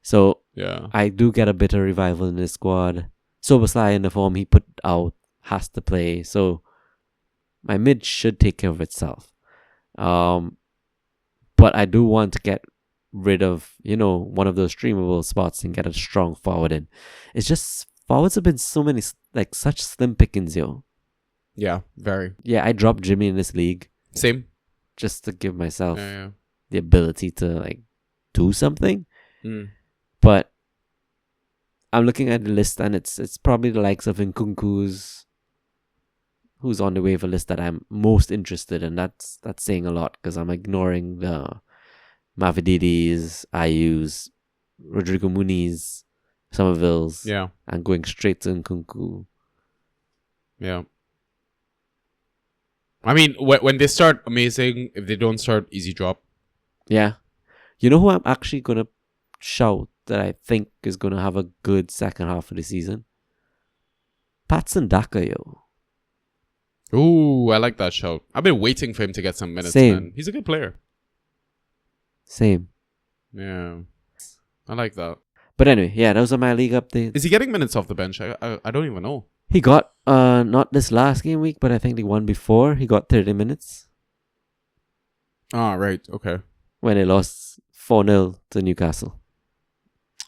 So Yeah. I do get a bit of revival in this squad. Soboslai in the form he put out has to play. So my mid should take care of itself. But I do want to get rid of, one of those streamable spots and get a strong forward in. It's just forwards have been so many, like such slim pickings, yo. Yeah, very. Yeah, I dropped Jimmy in this league Same. just to give myself Yeah. the ability to like do something. Mm. But I'm looking at the list and it's probably the likes of Nkunku's, who's on the waiver list that I'm most interested in. That's saying a lot because I'm ignoring the Mavididis, Ayus, Rodrigo Muniz, Somerville's, Yeah. and going straight to Nkunku. Yeah. I mean, when they start amazing, if they don't start, easy drop. Yeah. You know who I'm actually going to shout that I think is going to have a good second half of the season? Patson Daka, yo. Ooh, I like that shout. I've been waiting for him to get some minutes, Same. man. He's a good player. Same. Yeah. I like that. But anyway, yeah, those are my league updates. Is he getting minutes off the bench? I don't even know. He got, not this last game week, but I think the one before, he got 30 minutes Ah, right. Okay. when they lost 4-0 to Newcastle.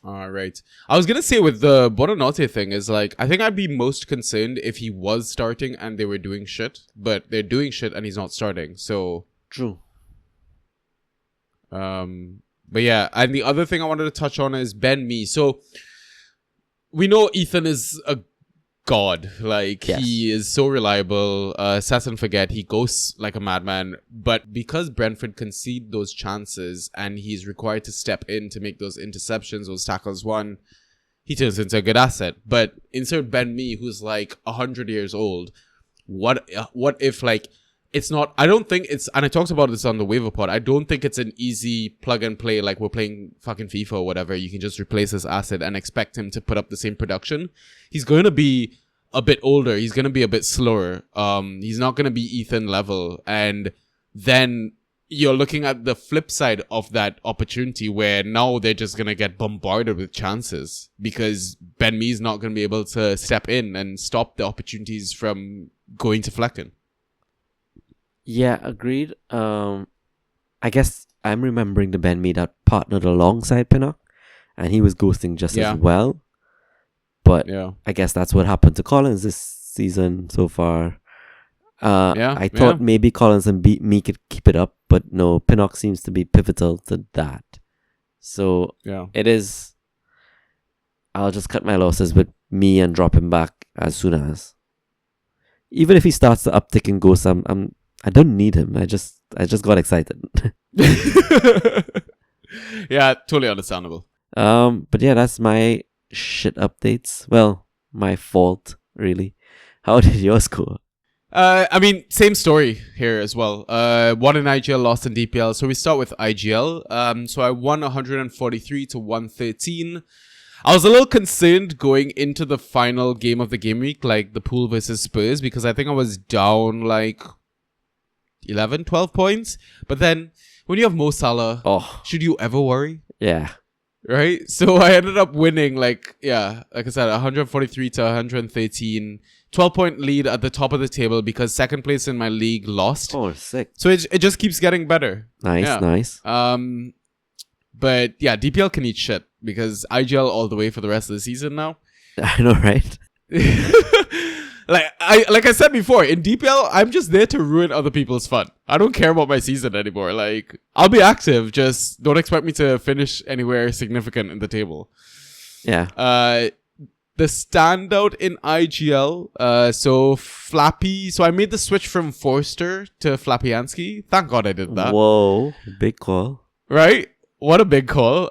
All right. I was going to say with the Buonanotte thing is like, I think I'd be most concerned if he was starting and they were doing shit, but they're doing shit and he's not starting. So, True. but yeah. And the other thing I wanted to touch on is Ben Mee. So we know Ethan is a god. Like, Yes. he is so reliable. Set and forget. He goes like a madman. But because Brentford concede those chances and he's required to step in to make those interceptions, those tackles won, he turns into a good asset. But insert Ben Mee, who's like 100 years old. What if like it's not? I don't think it's. And I talked about this on the waiver pod. I don't think it's an easy plug and play like we're playing fucking FIFA or whatever. You can just replace this asset and expect him to put up the same production. He's going to be a bit older. He's going to be a bit slower. He's not going to be Ethan level. And then you're looking at the flip side of that opportunity where now they're just going to get bombarded with chances because Ben Mee's not going to be able to step in and stop the opportunities from going to Flecken. Yeah, agreed. I guess I'm remembering the Ben Mee that partnered alongside Pinnock, and he was ghosting just Yeah. as well. But Yeah. I guess that's what happened to Collins this season so far. I thought maybe Collins and Mee could keep it up, but no, Pinnock seems to be pivotal to that. So Yeah. it is. I'll just cut my losses with Mee and drop him back as soon as. Even if he starts to uptick and ghost, I don't need him. I just got excited. Yeah, totally understandable. But yeah, that's my shit updates. Well, my fault, really. How did yours go? I mean, same story here as well. Won in IGL, lost in DPL. So we start with IGL. So I won 143 to 113. I was a little concerned going into the final game of the game week, like the Pool versus Spurs, because I think I was down like 11, 12 points. But then when you have Mo Salah, should you ever worry? Yeah. Right? So I ended up winning like I said, 143 to 113. 12-point lead at the top of the table because second place in my league lost. Oh, sick. So it just keeps getting better. Nice. But yeah, DPL can eat shit because IGL all the way for the rest of the season now. I know, right? like I said before, in DPL, I'm just there to ruin other people's fun. I don't care about my season anymore. Like, I'll be active, just don't expect me to finish anywhere significant in the table. Yeah. The standout in IGL, so Flappy. So I made the switch from Forster to Flappyansky. Thank God I did that. Whoa, big call. Right? What a big call.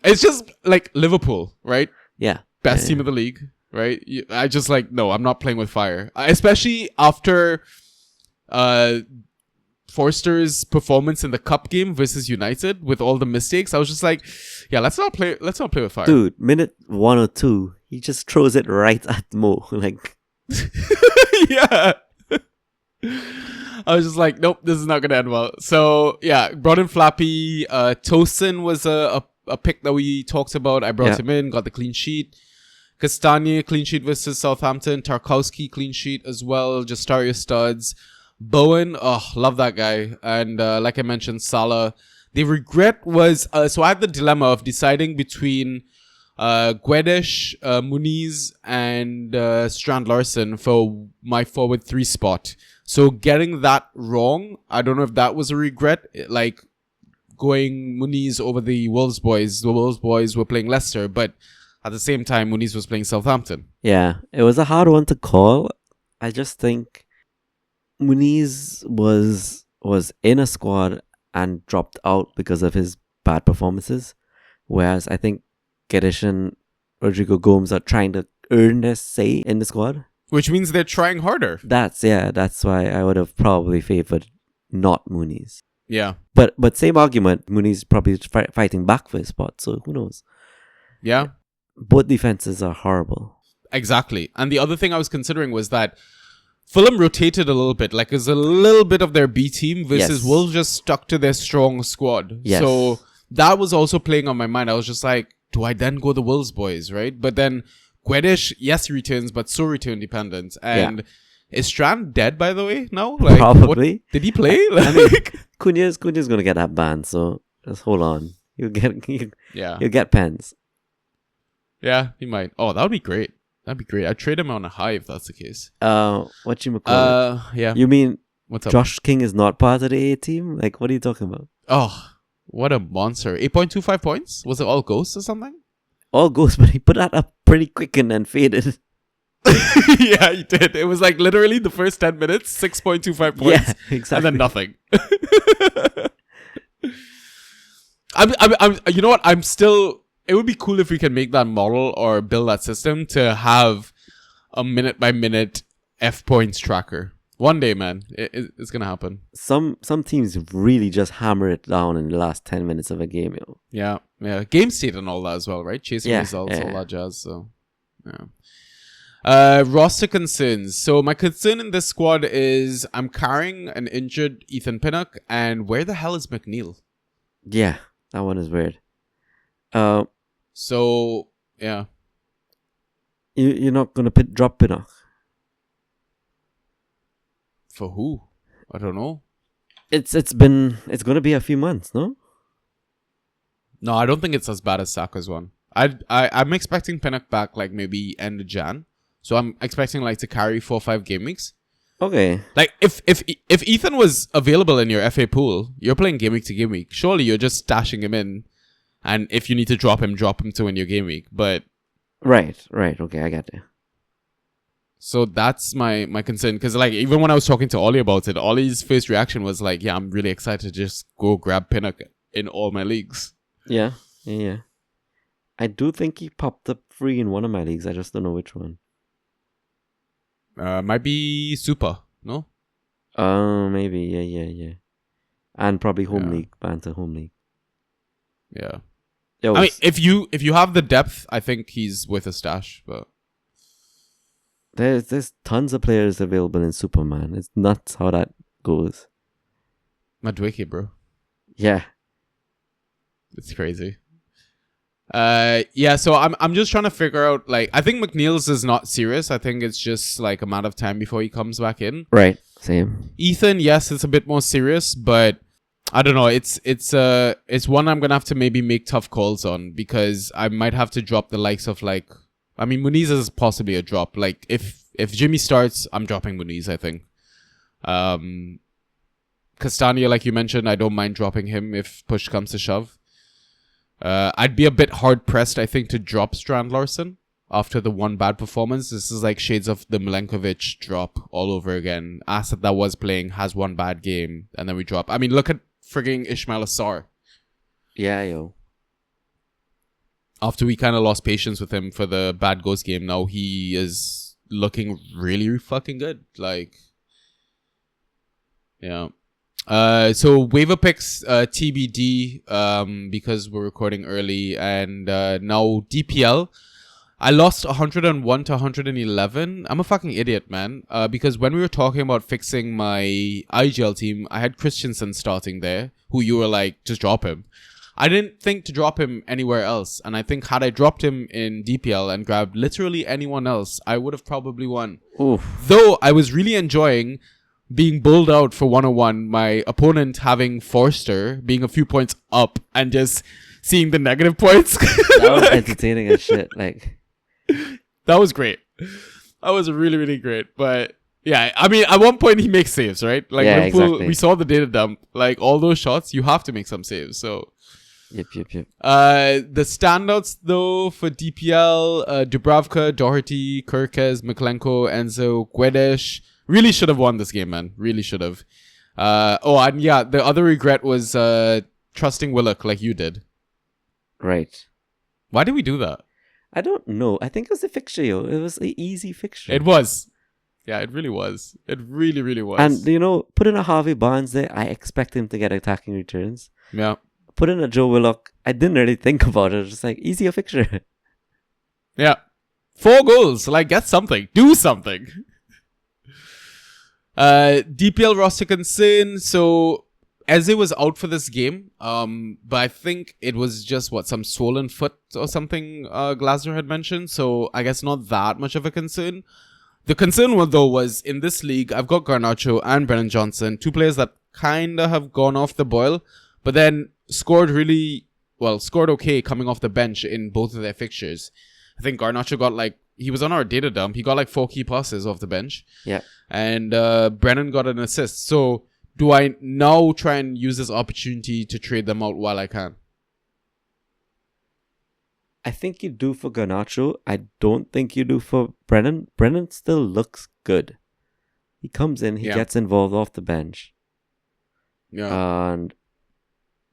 It's just like Liverpool, right? Yeah. Best team of the league, right? I just like, no, I'm not playing with fire. Especially after Forster's performance in the cup game versus United with all the mistakes. I was just like, yeah, let's not play with fire. Dude, minute 102, he just throws it right at Mo. Like, yeah. I was just like, nope, this is not gonna end well. So yeah, brought in Flappy. Tosin was a pick that we talked about. I brought him in, got the clean sheet. Castagna clean sheet versus Southampton. Tarkowski clean sheet as well. Just start your studs. Bowen, love that guy. And like I mentioned, Salah. The regret was so I had the dilemma of deciding between Guedes, Muniz, and Strand Larson for my forward 3 spot. So getting that wrong, I don't know if that was a regret. Like going Muniz over the Wolves boys. The Wolves boys were playing Leicester, but at the same time, Muniz was playing Southampton. yeah, it was a hard one to call. I just think Muniz was in a squad and dropped out because of his bad performances, whereas I think Guedes and Rodrigo Gomes are trying to earn their say in the squad. Which means they're trying harder. That's why I would have probably favored not Muniz. Yeah. But same argument, Muniz probably fighting back for his spot, so who knows? Yeah. Both defenses are horrible. Exactly. And the other thing I was considering was that Fulham rotated a little bit. Like, it's a little bit of their B team versus Wolves just stuck to their strong squad. Yes. So that was also playing on my mind. I was just like, do I then go the Wolves boys, right? But then Guedes, yes, he returns, but so return dependent. And is Strand dead, by the way, now? Like, Probably. What, did he play? I mean, Cunha's gonna get that ban, so just hold on. You'll get pens. Yeah, he might. Oh, that would be great. That'd be great. I'd trade him on a high if that's the case. What you call it? Yeah. You mean What's up? Josh King is not part of the A team? Like, what are you talking about? Oh, what a monster. 8.25 points? Was it all ghosts or something? All goes, but he put that up pretty quick and then faded. Yeah, he did. It was like literally the first 10 minutes, 6.25 points. Yeah, exactly. And then nothing. I'm you know what? I'm still, it would be cool if we can make that model or build that system to have a minute by minute F points tracker. One day, man, it's gonna happen. Some teams really just hammer it down in the last 10 minutes of a game, yo. Yeah. Game state and all that as well, right? Chasing results, all that jazz. So, yeah. Roster concerns. So my concern in this squad is I'm carrying an injured Ethan Pinnock, and where the hell is McNeil? Yeah, that one is weird. So yeah, you're not gonna drop Pinnock. For who? I don't know. It's gonna be a few months, no? No, I don't think it's as bad as Saka's one. I'm expecting Pinnock back like maybe end of Jan. So I'm expecting like to carry 4 or 5 game weeks. Okay. Like if Ethan was available in your FA pool, you're playing game week to game week. Surely you're just stashing him in, and if you need to drop him to win your game week. But right. Okay, I got it. So that's my concern, because like even when I was talking to Ollie about it, Ollie's first reaction was like, "Yeah, I'm really excited to just go grab Pinnock in all my leagues." Yeah. I do think he popped up free in one of my leagues. I just don't know which one. Might be Super, no? Maybe. Yeah. And probably home league, Banter home league. Yeah. Yo, I mean, if you have the depth, I think he's worth a stash, but there's tons of players available in Superman. It's nuts how that goes. Madueke, bro. Yeah. It's crazy. Yeah, so I'm just trying to figure out, like, I think McNeil's is not serious. I think it's just like a matter of time before he comes back in. Right. Same. Ethan, yes, it's a bit more serious, but I don't know. It's one I'm gonna have to maybe make tough calls on, because I might have to drop the likes of, like, I mean, Muniz is possibly a drop. Like, if If Jimmy starts, I'm dropping Muniz, I think. Castania, like you mentioned, I don't mind dropping him if push comes to shove. I'd be a bit hard-pressed, I think, to drop Strand Larson after the one bad performance. This is like shades of the Milenkovic drop all over again. Asset that was playing has one bad game, and then we drop. I mean, look at frigging Ismail Assar. Yeah, yo. After we kind of lost patience with him for the bad ghost game, now he is looking really fucking good. Like, yeah. So waiver picks TBD because we're recording early, and now DPL. I lost 101 to 111. I'm a fucking idiot, man. Because when we were talking about fixing my IGL team, I had Christensen starting there, who you were like, just drop him. I didn't think to drop him anywhere else, and I think had I dropped him in DPL and grabbed literally anyone else, I would have probably won. Oof. Though I was really enjoying being bowled out for 101, my opponent having Forster being a few points up and just seeing the negative points. That was entertaining as shit. Like, that was great. That was really, really great. But yeah, I mean, at one point he makes saves, right? Like, yeah, Liverpool, exactly. we saw the data dump. Like, all those shots, you have to make some saves. So, Yep. the standouts though for DPL, Dubravka, Doherty, Kirkes, Miklenko, Enzo, Guedes. Really should have won this game, man. Really should have. And yeah, the other regret was trusting Willock like you did. Right. Why did we do that? I don't know. I think it was a fixture, yo. It was an easy fixture. It was. Yeah, it really was. It really, really was. And, put in a Harvey Barnes there. I expect him to get attacking returns. Yeah. Put in a Joe Willock. I didn't really think about it. Just like, easier fixture. Yeah. 4 goals. Like, get something. Do something. DPL roster concern. So, Eze was out for this game. But I think it was just, some swollen foot or something Glasner had mentioned. So, I guess not that much of a concern. The concern was in this league, I've got Garnacho and Brennan Johnson, 2 players that kind of have gone off the boil, but then scored okay coming off the bench in both of their fixtures. I think Garnacho got he was on our data dump. He got 4 key passes off the bench. Yeah. And Brennan got an assist. So do I now try and use this opportunity to trade them out while I can? I think you do for Garnacho. I don't think you do for Brennan. Brennan still looks good. He comes in, he gets involved off the bench. Yeah. And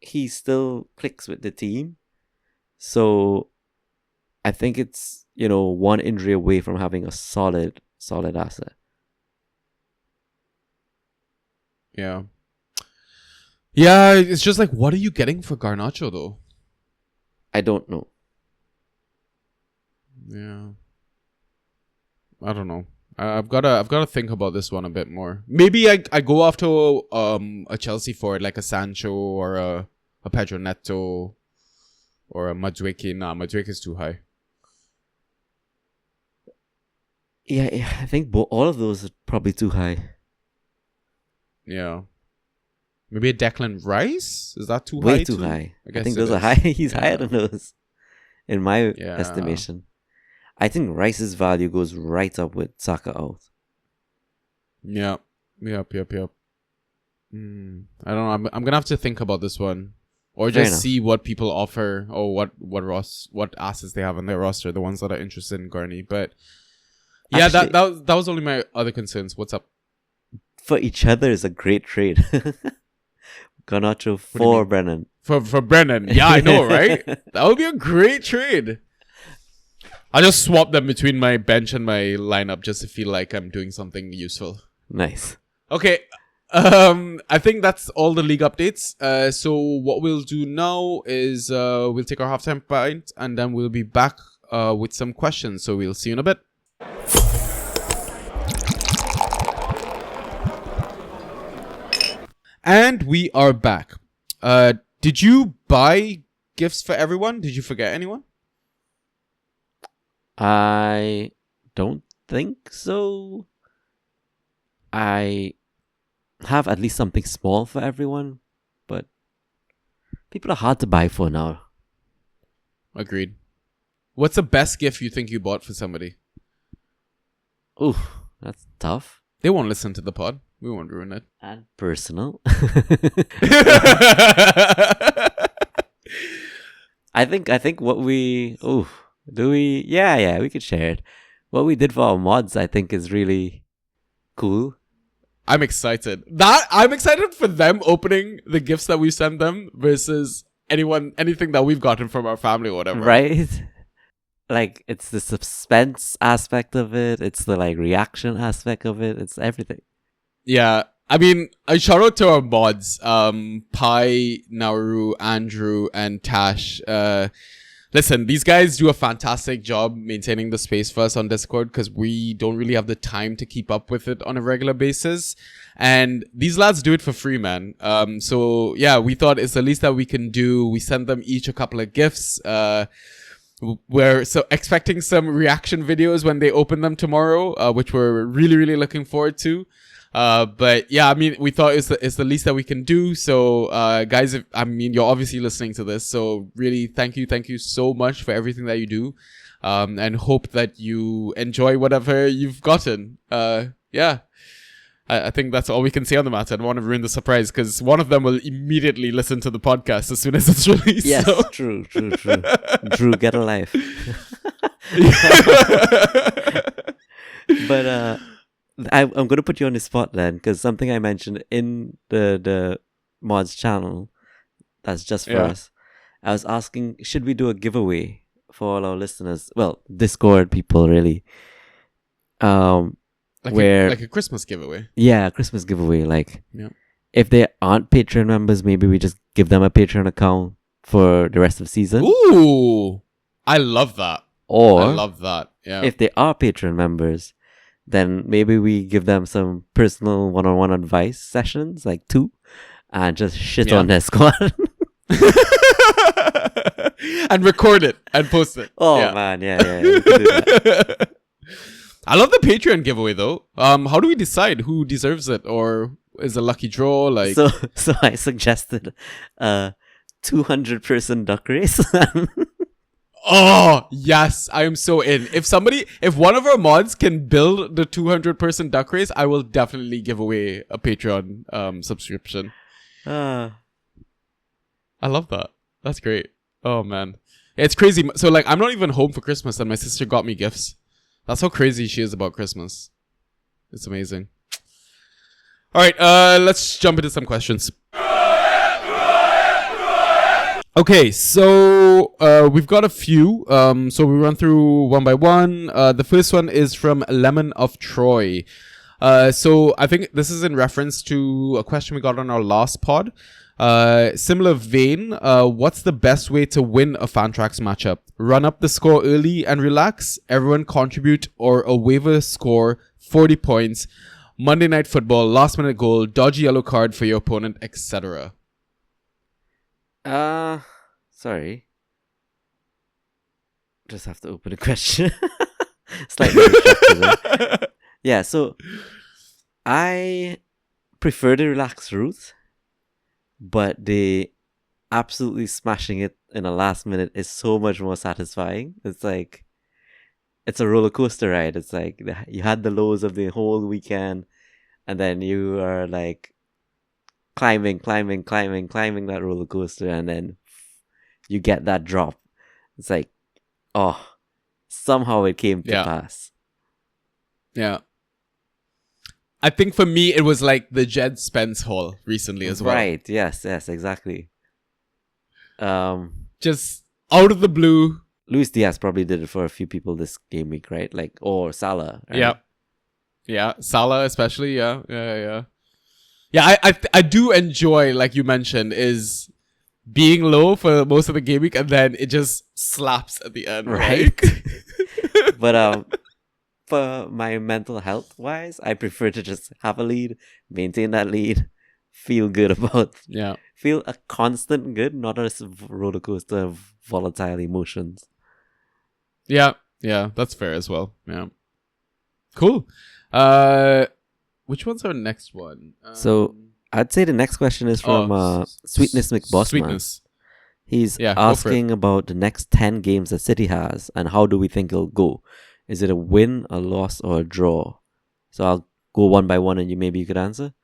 he still clicks with the team. So I think it's, one injury away from having a solid asset. Yeah. Yeah, it's just what are you getting for Garnacho though? I don't know. Yeah. I don't know. I've gotta think about this one a bit more. Maybe I go after a Chelsea forward like a Sancho or a Pedro Neto or a Madueke. Nah, Madueke is too high. Yeah, I think all of those are probably too high. Yeah. Maybe a Declan Rice? Is that too high? Way too high. I think those it are is. high. He's higher than those, in my Yeah. estimation. I think Rice's value goes right up with Saka out. Yeah. Yep. I don't know. I'm gonna have to think about this one, or Fair just enough. see what people offer or what assets they have on their roster. The ones that are interested in Garni, but yeah, Actually- that was only my other concerns. What's up? For each other is a great trade. Garnacho do you for mean? Brennan. For Brennan? Yeah, I know, right? That would be a great trade. I'll just swap them between my bench and my lineup just to feel like I'm doing something useful. Nice. Okay. I think that's all the league updates. So what we'll do now is we'll take our halftime pint and then we'll be back with some questions. So we'll see you in a bit. And we are back. Did you buy gifts for everyone? Did you forget anyone? I don't think so. I have at least something small for everyone, but people are hard to buy for now. Agreed. What's the best gift you think you bought for somebody? Ooh, that's tough They won't listen to the pod. We won't ruin it. and personal. I think what we do we we could share it. What we did for our mods, I think, is really cool. I'm excited. I'm excited for them opening the gifts that we send them versus anything that we've gotten from our family or whatever. Right? Like, it's the suspense aspect of it. It's the like reaction aspect of it. It's everything. Yeah. I mean, a shout out to our mods, Pi, Nauru, Andrew, and Tash. Listen, these guys do a fantastic job maintaining the space for us on Discord because we don't really have the time to keep up with it on a regular basis. And these lads do it for free, man. So yeah, we thought it's the least that we can do. We send them each a couple of gifts. We're so expecting some reaction videos when they open them tomorrow, which we're really, really looking forward to. But yeah, I mean, we thought it's the least that we can do. So, guys, you're obviously listening to this. So really, thank you so much for everything that you do. And hope that you enjoy whatever you've gotten. Yeah. I think that's all we can say on the matter. I don't want to ruin the surprise because one of them will immediately listen to the podcast as soon as it's released. Yes, so. True. Drew, get a life. But I'm going to put you on the spot then, because something I mentioned in the mods channel that's just for us. I was asking, should we do a giveaway for all our listeners? Well, Discord people, really. Like a Christmas giveaway. Yeah, a Christmas giveaway. Like, yeah. If they aren't Patreon members, maybe we just give them a Patreon account for the rest of the season. Ooh, I love that. Or I love that. Yeah. If they are Patreon members, then maybe we give them some personal one-on-one advice sessions, like 2, and just shit on their squad. And record it and post it. Oh man, yeah. We can do that. I love the Patreon giveaway though. How do we decide who deserves it, or is a lucky draw? Like, so I suggested 200-person duck race. Oh yes, I am so in. If one of our mods can build the 200-person duck race, I will definitely give away a Patreon subscription. I love that. That's great. Oh man, it's crazy. So like, I'm not even home for Christmas, and my sister got me gifts. That's how crazy she is about Christmas. It's amazing. All right, let's jump into some questions. Okay, so we've got a few. So we run through one by one. The first one is from Lemon of Troy. So I think this is in reference to a question we got on our last pod. Similar vein, what's the best way to win a Fantrax matchup? Run up the score early and relax, everyone contribute, or a waiver score 40 points, Monday Night Football, last minute goal, dodgy yellow card for your opponent, etc. Sorry. Just have to open a question. Slightly distracted. Yeah, so I prefer the relaxed route, but the absolutely smashing it in a last minute is so much more satisfying. It's like, it's a roller coaster ride. It's like you had the lows of the whole weekend, and then you are like climbing that roller coaster, and then you get that drop. It's like, oh, somehow it came to pass. Yeah. I think for me, it was like the Jed Spence haul recently as well. Right, yes, exactly. Just out of the blue. Luis Diaz probably did it for a few people this game week, right? Like, or Salah. Right? Yeah, Salah especially, yeah. Yeah, I do enjoy, like you mentioned, is being low for most of the game week, and then it just slaps at the end, right? But for my mental health wise, I prefer to just have a lead, maintain that lead, feel good about, feel a constant good, not a roller coaster of volatile emotions. Yeah, that's fair as well. Yeah, cool. Which one's our next one? So I'd say the next question is from Sweetness McBossman. Sweetness. He's asking about the next 10 games that City has and how do we think it'll go. Is it a win, a loss, or a draw? So I'll go one by one, and maybe you could answer.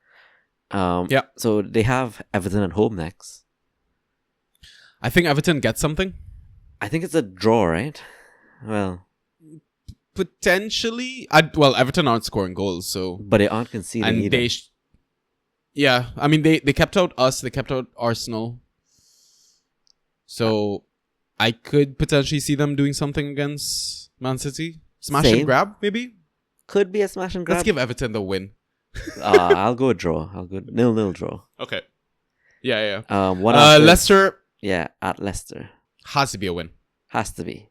Yeah. So they have Everton at home next. I think Everton gets something. I think it's a draw, right? Well, Potentially. Well, Everton aren't scoring goals, so. but they aren't conceding And either. yeah, I mean, they kept out us, they kept out Arsenal. So I could potentially see them doing something against Man City. Smash and Same. grab, maybe? Could be a smash and grab. Let's give Everton the win. I'll go a draw. I'll go 0-0 draw. Okay. Yeah. One after, Leicester Yeah, at Leicester. has to be a win. Has to be.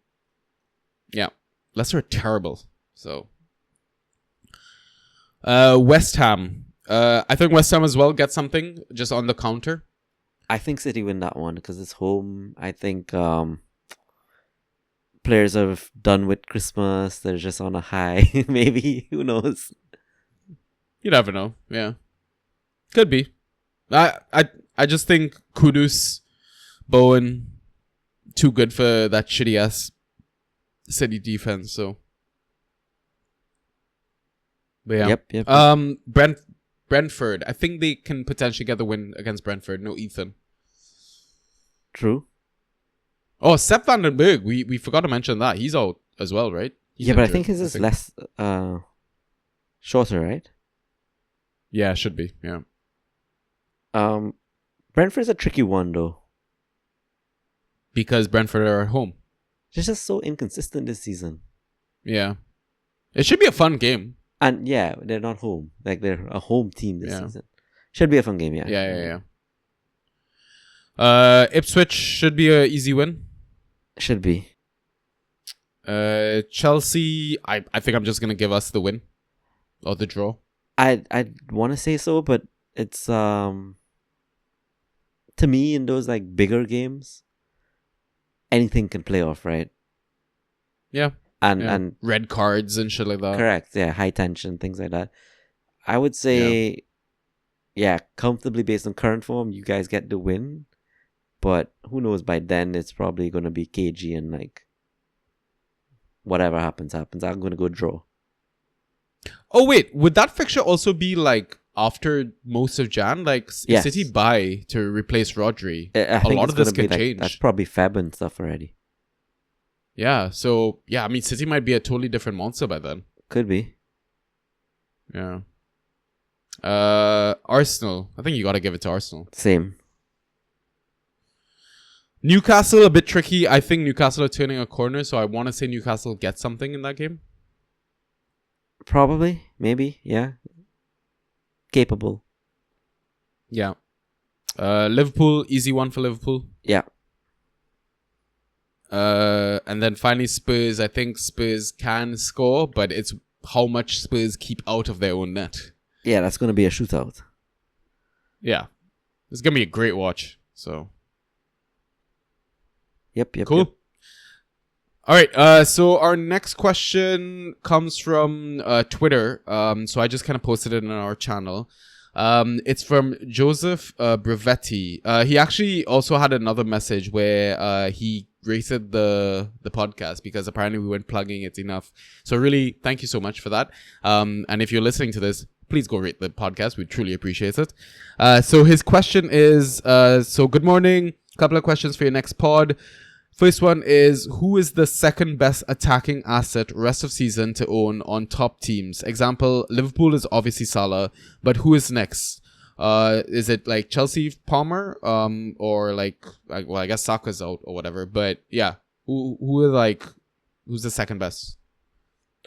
Yeah. Leicester are terrible. So. West Ham. I think West Ham as well gets something just on the counter. I think City win that one because it's home. I think players are done with Christmas. They're just on a high. Maybe. Who knows? You never know. Yeah. Could be. I just think Kudus, Bowen, too good for that shitty ass City defense. So. But yeah. Yep. Brentford. I think they can potentially get the win against Brentford. No Ethan. True. Oh, Sepp van den Berg. We forgot to mention that. He's out as well, right? He's But I injured, think his is less shorter, right? Yeah, should be. Yeah. Brentford's a tricky one though. Because Brentford are at home. They're just so inconsistent this season. Yeah. It should be a fun game. And yeah, they're not home. Like they're a home team this Yeah. season. Should be a fun game, yeah. Yeah. Ipswich should be an easy win. Should be. Chelsea, I think I'm just gonna give us the win. Or the draw. I want to say so, but it's to me in those like bigger games, anything can play off, right? Yeah. And red cards and shit like that. correct, yeah, high tension, things like that. I would say, yeah, comfortably based on current form, you guys get the win. But who knows? By then, it's probably gonna be cagey and like whatever happens. I'm gonna go draw. Oh wait, would that fixture also be like after most of Jan? Like Yes. City buy to replace Rodri? I A think lot it's of this gonna be can change. That's probably Feb and stuff already. Yeah, so yeah, I mean City might be a totally different monster by then. Could be. Yeah. Arsenal. I think you gotta give it to Arsenal. Same. Newcastle, a bit tricky. I think Newcastle are turning a corner, so I want to say Newcastle gets something in that game. Probably. Maybe. Yeah. Capable. Yeah. Liverpool, easy one for Liverpool. Yeah. And then finally Spurs. I think Spurs can score, but it's how much Spurs keep out of their own net. Yeah, that's gonna be a shootout. Yeah. It's going to be a great watch. So. Yep. Cool. Yep. All right. So our next question comes from Twitter. So I just kind of posted it in our channel. It's from Joseph Brevetti. He actually also had another message where he rated the podcast because apparently we weren't plugging it enough. So really, thank you so much for that. And if you're listening to this, please go rate the podcast. We truly appreciate it. So his question is, so good morning. Couple of questions for your next pod. First one is, who is the second best attacking asset rest of season to own on top teams? Example, Liverpool is obviously Salah, but who is next? Is it like Chelsea Palmer? Or like well, I guess Saka's out or whatever. But yeah, who's the second best?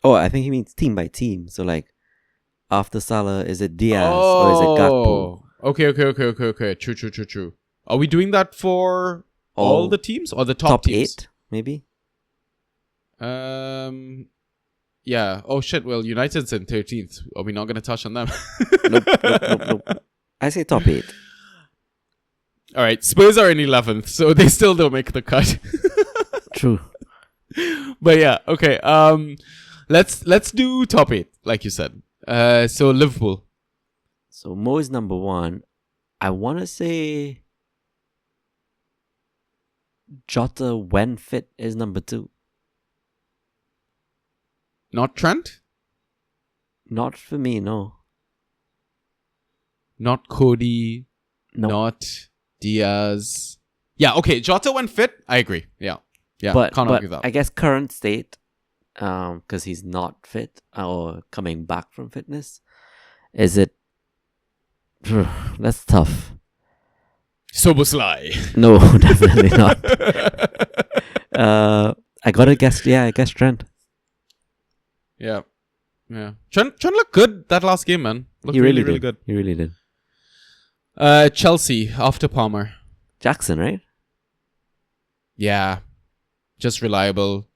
Oh, I think he means team by team. So like, after Salah, is it Diaz or is it Gakpo? Okay. True. Are we doing that for all the teams or the top teams? 8, maybe? Yeah. Oh shit. Well, United's in 13th. Are we not going to touch on them? Nope. I say top 8. All right. Spurs are in 11th, so they still don't make the cut. True. But yeah. Okay. Let's do top 8, like you said. So Liverpool. So Mo is number 1. I want to say Jota, when fit, is number 2. Not Trent? Not for me, no. Not Cody? No. Not Diaz? Yeah, okay. Jota when fit, I agree. Yeah. Yeah, but can't argue that. I guess current state, because he's not fit or coming back from fitness, is it? That's tough. Soboslai. No, definitely not. I gotta guess. Yeah, I guess Trent. Yeah. Yeah. Trent looked good that last game, man. Looked He really really did. good. He really did. Chelsea after Palmer. Jackson, right? Yeah. Just reliable.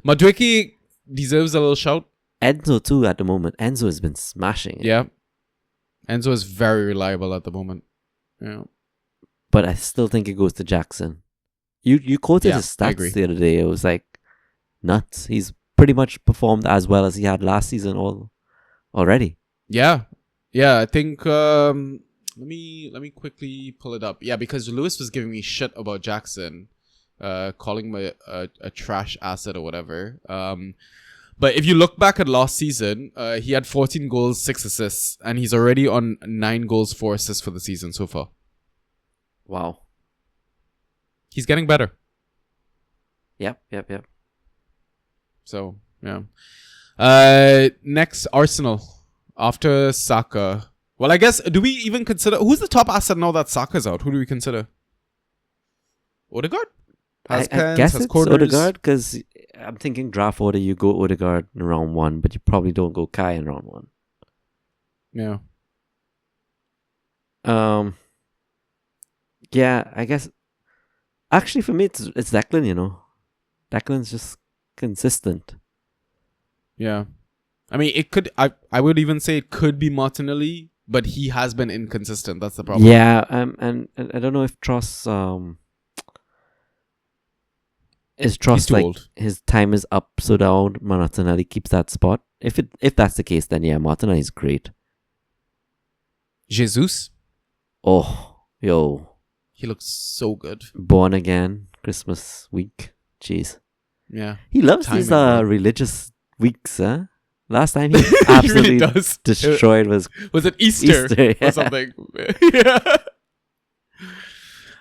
Madueke deserves a little shout. Enzo too at the moment. Enzo has been smashing it. Yeah. Enzo is very reliable at the moment. Yeah. But I still think it goes to Jackson. You quoted Yeah, his I agree. stats the other day. It was like nuts. He's pretty much performed as well as he had last season already. Yeah. Yeah, I think let me quickly pull it up. Yeah, because Lewis was giving me shit about Jackson, calling him a trash asset or whatever. But if you look back at last season, he had 14 goals, 6 assists, and he's already on 9 goals, 4 assists for the season so far. Wow. He's getting better. Yep. So, yeah. Next, Arsenal. After Saka. Well, I guess, do we even consider... Who's the top asset now that Saka's out? Who do we consider? Odegaard? I pens, guess has it's corners. Odegaard because I'm thinking draft order. You go Odegaard in round 1, but you probably don't go Kai in round 1. Yeah. Yeah, I guess. Actually, for me, it's Declan. You know, Declan's just consistent. Yeah. I mean, it could... I would even say it could be Martinelli, but he has been inconsistent. That's the problem. Yeah, and I don't know if Tross is Tross He's too like old. his time is up, so down Martinelli keeps that spot. If that's the case, then yeah, Martinelli's great. Jesus. Oh, yo, He looks so good. born again Christmas week. Jeez, Yeah. he loves Timing, these bro. Religious weeks, huh? Last time he He absolutely really does. destroyed was Was it Easter, yeah. or something?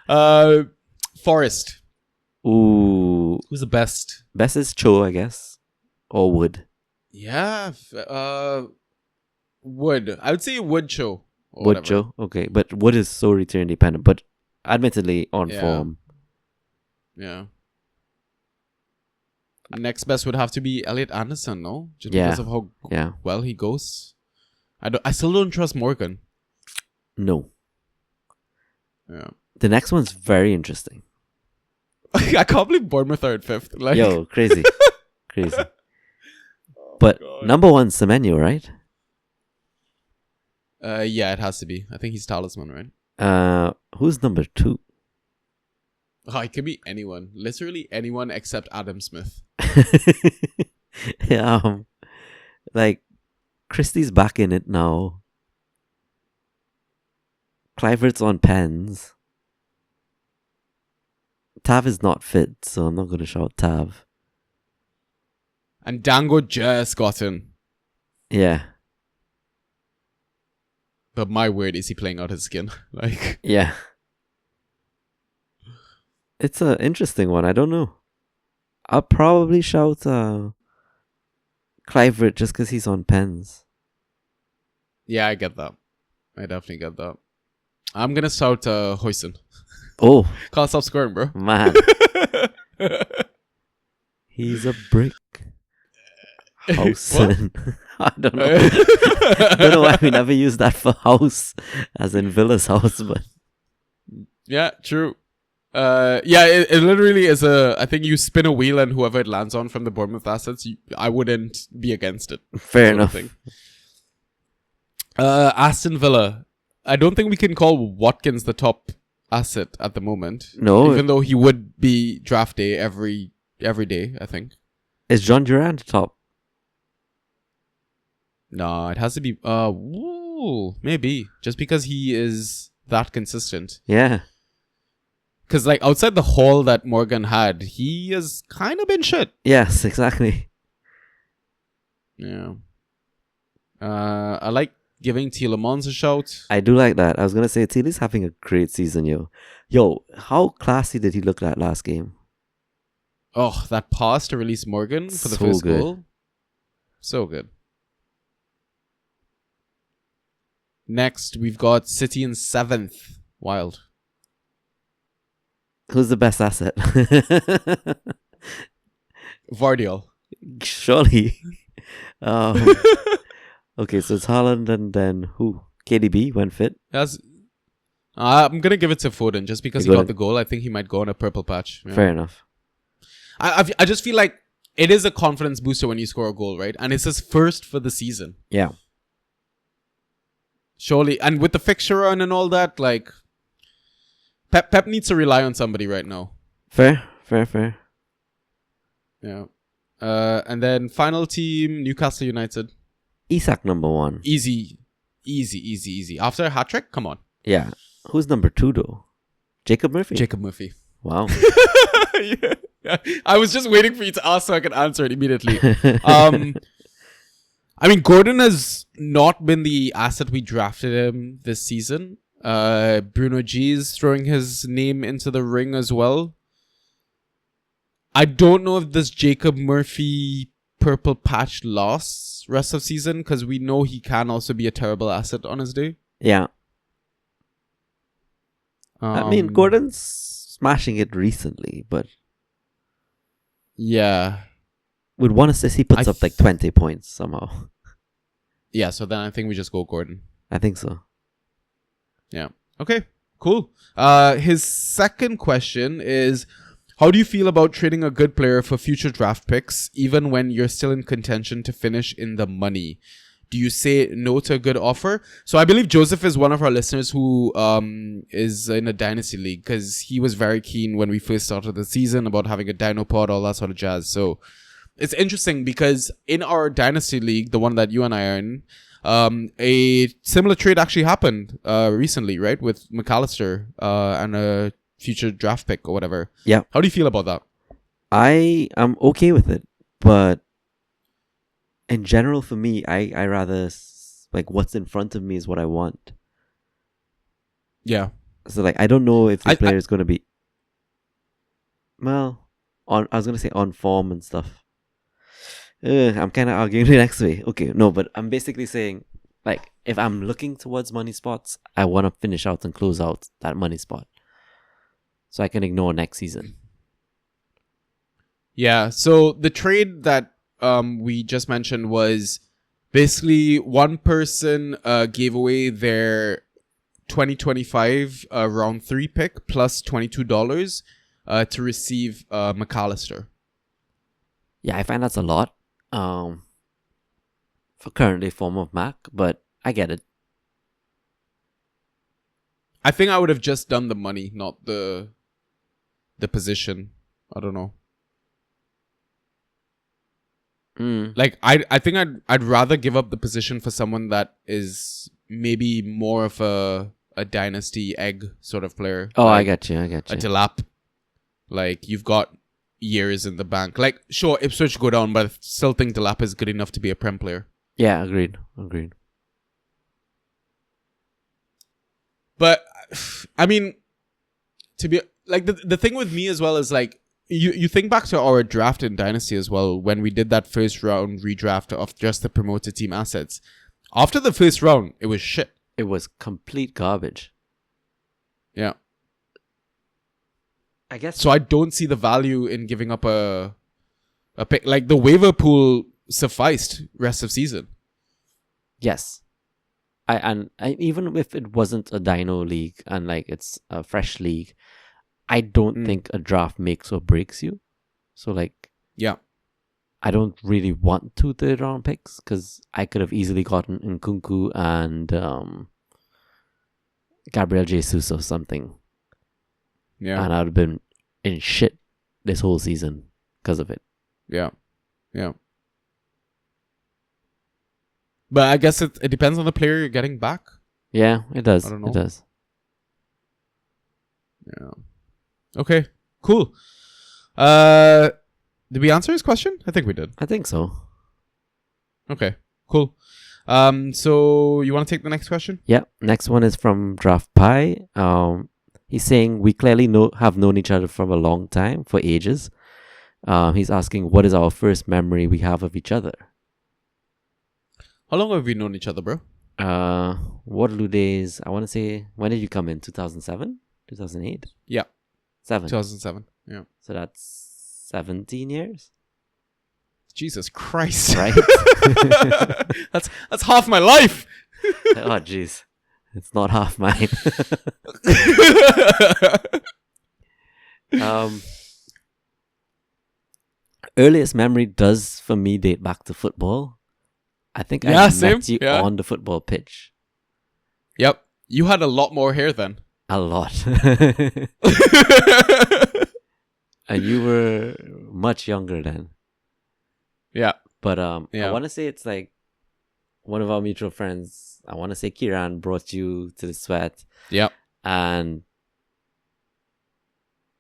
Yeah. Forest. Ooh, Who's the best? best is Cho, I guess, or Wood. Yeah. Wood. I would say Wood Cho. or Wood whatever. Cho, okay, but Wood is so return dependent, but admittedly on Yeah. form. Yeah. Next best would have to be Elliot Anderson, no? Just Yeah. because of how Yeah, well he goes. I still don't trust Morgan. no. Yeah. The next one's very interesting. I can't believe Bournemouth are at 5th. Like, Yo, crazy, crazy. But God. number 1, Semenyo, right? Yeah, it has to be. I think he's talisman, right? Who's number 2? Oh, it could be anyone. Literally anyone except Adam Smith. Like Christie's back in it now. Clivert's on pens. Tav is not fit, so I'm not going to shout Tav. And Dango just got in. Yeah, But my word, is he playing out his skin? Like, yeah. It's an interesting one. I don't know. I'll probably shout Clivert just because he's on pens. yeah, I get that. I definitely get that. I'm gonna shout Hoyson. Oh, Can't stop scoring, bro. man. He's a brick. House. What? I don't know. I don't know why we never use that for house, as in Villa's house, but Yeah, true. Yeah, it literally is I think you spin a wheel and whoever it lands on from the Bournemouth assets, I wouldn't be against it. fair sort of enough. thing. Aston Villa. I don't think we can call Watkins the top asset at the moment. No. Even though he would be draft day every day, I think. Is John Durant top? No, it has to be maybe. Just because he is that consistent. Yeah. Because like outside the haul that Morgan had, he has kind of been shit. Yes, exactly. Yeah. I like giving Tielemans a shout. I do like that. I was gonna say Tilly's having a great season, yo. Yo, how classy did he look that last game? Oh, that pass to release Morgan for the So first good. goal. So good. Next, we've got City in 7th. Wild. Who's the best asset? Vardiol. Surely. Um, okay, so it's Haaland and then who? KDB when fit. That's, I'm going to give it to Foden just because he Good. got the goal. I think he might go on a purple patch. Yeah. Fair enough. I just feel like it is a confidence booster when you score a goal, right? And it's his first for the season. Yeah. Surely. And with the fixture run and all that, like, Pep needs to rely on somebody right now. Fair. Yeah. And then final team, Newcastle United. Isak number 1. Easy. After a hat trick, come on. Yeah. Who's number 2 though? Jacob Murphy. Jacob Murphy. Wow. Yeah. I was just waiting for you to ask so I could answer it immediately. I mean, Gordon has not been the asset we drafted him this season. Bruno G is throwing his name into the ring as well. I don't know if this Jacob Murphy purple patch lasts rest of season because we know he can also be a terrible asset on his day. Yeah. I mean, Gordon's smashing it recently, but yeah. with one assist, he puts up like 20 points somehow. Yeah, so then I think we just go Gordon. I think so. Yeah. Okay, cool. His second question is, how do you feel about trading a good player for future draft picks, even when you're still in contention to finish in the money? Do you say no to a good offer? So I believe Joseph is one of our listeners who is in a dynasty league because he was very keen when we first started the season about having a dino pod, all that sort of jazz. So it's interesting because in our dynasty league, the one that you and I are in, a similar trade actually happened recently, right? With McAllister and a future draft pick or whatever. Yeah. How do you feel about that? I am okay with it, but in general, for me, I rather like what's in front of me is what I want. Yeah. So like I don't know if the player is going to be I was going to say on form and stuff. I'm kind of arguing the next way. Okay, no, but I'm basically saying like if I'm looking towards money spots, I want to finish out and close out that money spot, so I can ignore next season. Yeah. So the trade that we just mentioned was basically one person gave away their 2025 round 3 pick plus $22 to receive McAllister. Yeah, I find that's a lot for currently form of Mac, but I get it. I think I would have just done the money, not the position. I don't know. Like I think I'd rather give up the position for someone that is maybe more of a dynasty egg sort of player. Oh, like I get you. a Delap. Like you've got years in the bank. Like sure, Ipswich go down, but I still think Delap is good enough to be a Prem player. Yeah, agreed. But I mean, to be like the thing with me as well is like you think back to our draft in Dynasty as well when we did that first round redraft of just the promoted team assets. After the first round, it was shit. It was complete garbage. Yeah. I guess So I don't see the value in giving up a pick. Like the waiver pool sufficed rest of season. yes. I even if it wasn't a Dino league and like it's a fresh league, I don't think a draft makes or breaks you. So like Yeah. I don't really want 2 third round picks because I could have easily gotten Nkunku and Gabriel Jesus or something. Yeah. And I would have been in shit this whole season because of it. Yeah. Yeah. But I guess it depends on the player you're getting back. Yeah, it does. I don't know. It does. Yeah. Okay. Cool. Did we answer his question? I think we did. I think so. Okay, cool. So you want to take the next question? Yeah. Next one is from Draft Pie. He's saying we clearly have known each other from a long time, for ages. He's asking, what is our first memory we have of each other? How long have we known each other, bro? Waterloo days. I want to say, when did you come in? 2007? 2008? Yeah. 7. 2007. Yeah. So that's 17 years? Jesus Christ. Right? That's half my life. Oh, jeez. It's not half mine. Earliest memory does, for me, date back to football. I think I met you on the football pitch. Yep. You had a lot more hair then. A lot. And you were much younger then. Yeah. But I want to say it's like one of our mutual friends, I want to say Kiran, brought you to the sweat. Yep. And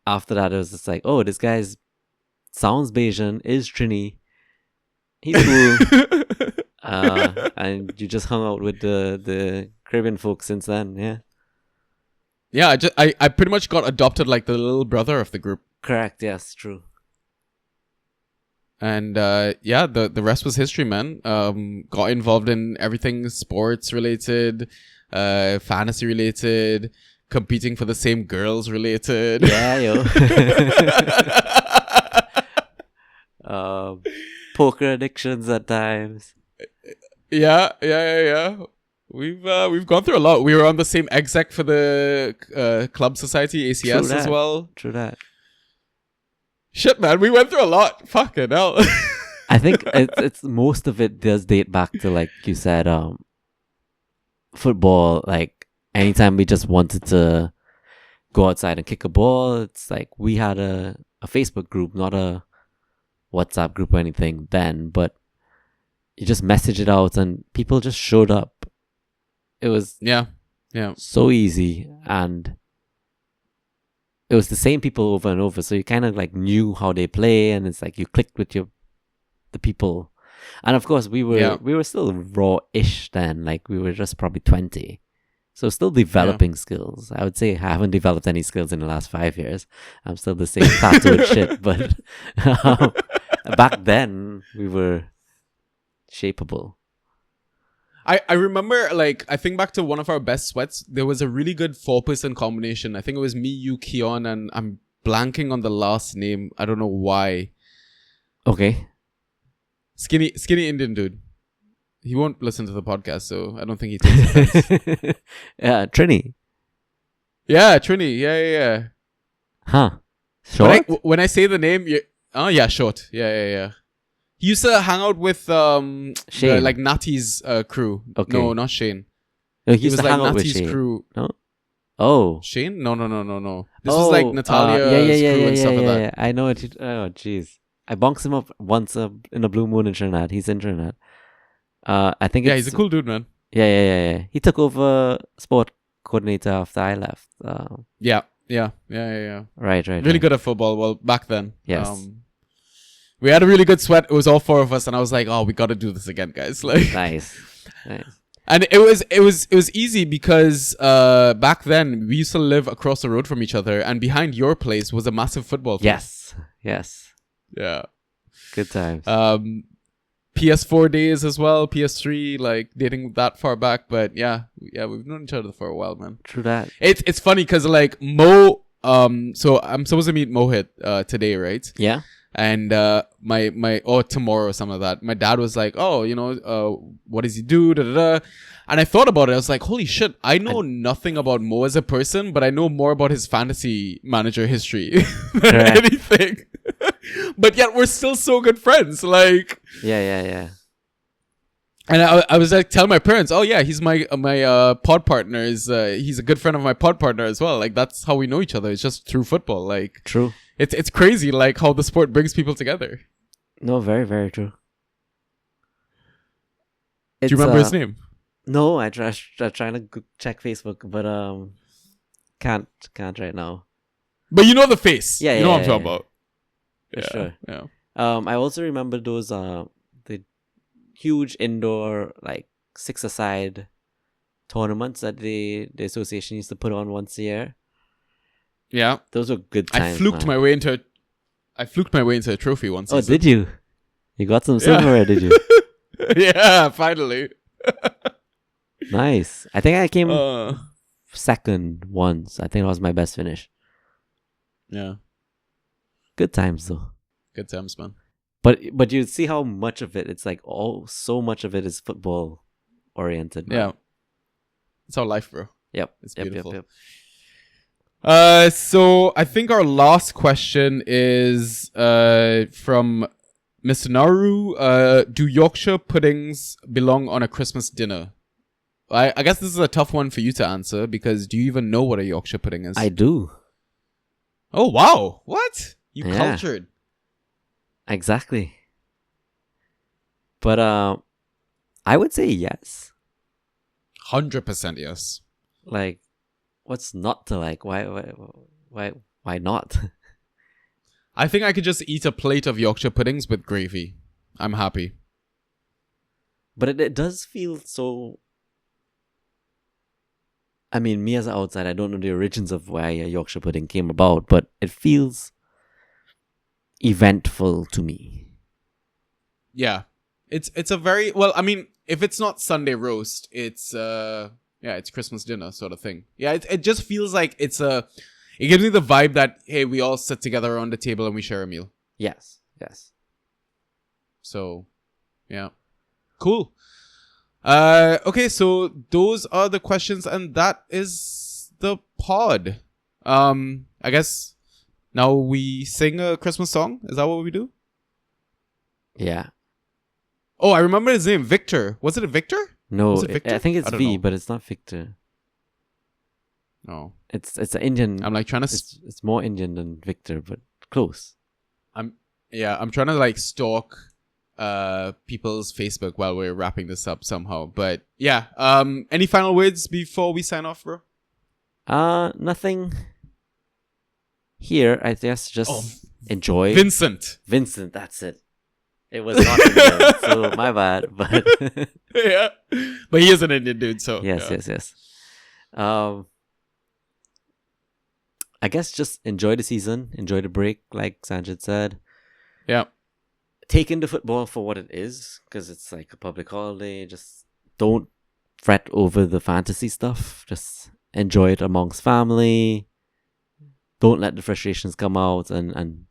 after that, it was just like, oh, this guy's sounds Bayesian, is Trini. He's cool. And you just hung out with the Caribbean folks since then, yeah? Yeah, I pretty much got adopted like the little brother of the group. Correct, yes, true. And the rest was history, man. Got involved in everything sports related, fantasy related, competing for the same girls related. Yeah, yo. Poker addictions at times. Yeah. We've gone through a lot. We were on the same exec for the club society, ACS as well. True that. Shit, man, we went through a lot. Fucking hell. I think it's most of it does date back to, like you said, football. Like anytime we just wanted to go outside and kick a ball, it's like we had a Facebook group, not a WhatsApp group or anything then, but you just message it out and people just showed up. It was so easy, and it was the same people over and over, so you kind of like knew how they play, and it's like you clicked with the people. And of course we were still raw-ish then, like we were just probably 20, so still developing skills. I would say I haven't developed any skills in the last 5 years. I'm still the same tattooed shit, but back then we were shapeable. I remember, like, I think back to one of our best sweats. There was a really good 4-person combination. I think it was me, you, Keon, and I'm blanking on the last name. I don't know why. Okay. Skinny Indian dude. He won't listen to the podcast, so I don't think he takes offense. Yeah, Trini. Yeah, Trini. Yeah. Huh. Short? When I say the name, short. Yeah. He used to hang out with Shane. like Nati's crew. Okay. No, not Shane. No, he was used to like hang out with Nati's Shane. crew. No? Oh. Shane? No. This was like Natalia's crew and stuff like that. Yeah. I know it. Oh, jeez. I bonked him up once in a blue moon in Trinidad. He's in Trinidad. I think he's a cool dude, man. Yeah. He took over sport coordinator after I left. Yeah. Right. Really good at football. Well, back then. Yes. We had a really good sweat. It was all 4 of us, and I was like, "Oh, we got to do this again, guys!" Like, nice. And it was easy because back then we used to live across the road from each other, and behind your place was a massive football field. Yes. Yeah. Good times. PS4 days as well, PS3, like dating that far back, but yeah, we've known each other for a while, man. True that. It's funny because like Mo, so I'm supposed to meet Mohit today, right? Yeah. And or tomorrow or something like that. My dad was like, "Oh, what does he do?" Da, da, da. And I thought about it. I was like, "Holy shit! I know nothing about Mo as a person, but I know more about his fantasy manager history than anything." But yet we're still so good friends. Like, yeah. And I was like, tell my parents, "Oh yeah, he's my pod partner. He's a good friend of my pod partner as well." Like that's how we know each other. It's just through football. Like, true. It's crazy, like how the sport brings people together. No, very, very true. Do you remember his name? No, I'm trying to check Facebook, but can't right now. But you know the face. Yeah, you know what I'm talking about. For sure. Yeah. I also remember those huge indoor, like 6-a-side tournaments that the association used to put on once a year. Yeah. Those were good times. I fluked my way into a trophy once. Oh, did you? You got some silverware, did you? Yeah, finally. Nice. I think I came second once. I think that was my best finish. Yeah. Good times though. Good times, man. But you see how much of it, it's like so much of it is football oriented. Man. Yeah. It's our life, bro. Yep. It's beautiful. Yep. So I think our last question is from Mr. Naru. Do Yorkshire puddings belong on a Christmas dinner? I guess this is a tough one for you to answer because do you even know what a Yorkshire pudding is? I do. Oh, wow. What? You Yeah. cultured. Exactly. But I would say yes. 100% yes. Like, what's not to like? Why not? I think I could just eat a plate of Yorkshire puddings with gravy. I'm happy. But it does feel so. I mean, me as an outsider, I don't know the origins of why a Yorkshire pudding came about, but it feels eventful to me. Yeah. It's a very well, I mean, if it's not Sunday roast, it's it's Christmas dinner sort of thing. Yeah, it just feels like it gives me the vibe that hey, we all sit together around the table and we share a meal. Yes. So, yeah. Cool. Okay, so those are the questions and that is the pod. I guess now we sing a Christmas song. Is that what we do? Yeah. Oh, I remember his name, Victor. Was it a Victor? No, Was it Victor? I think it's I don't V, know. but it's not Victor. No. It's an Indian. I'm like trying to It's more Indian than Victor, but close. I'm trying to like stalk people's Facebook while we're wrapping this up somehow. But yeah, any final words before we sign off, bro? Nothing here. I guess just enjoy. Vincent, that's it. It was not Indian, so my bad. But yeah, but he is an Indian dude, so yes. I guess just enjoy the season, enjoy the break, like Sanjit said. Yeah. Take in the football for what it is, because it's like a public holiday. Just don't fret over the fantasy stuff. Just enjoy it amongst family. Don't let the frustrations come out and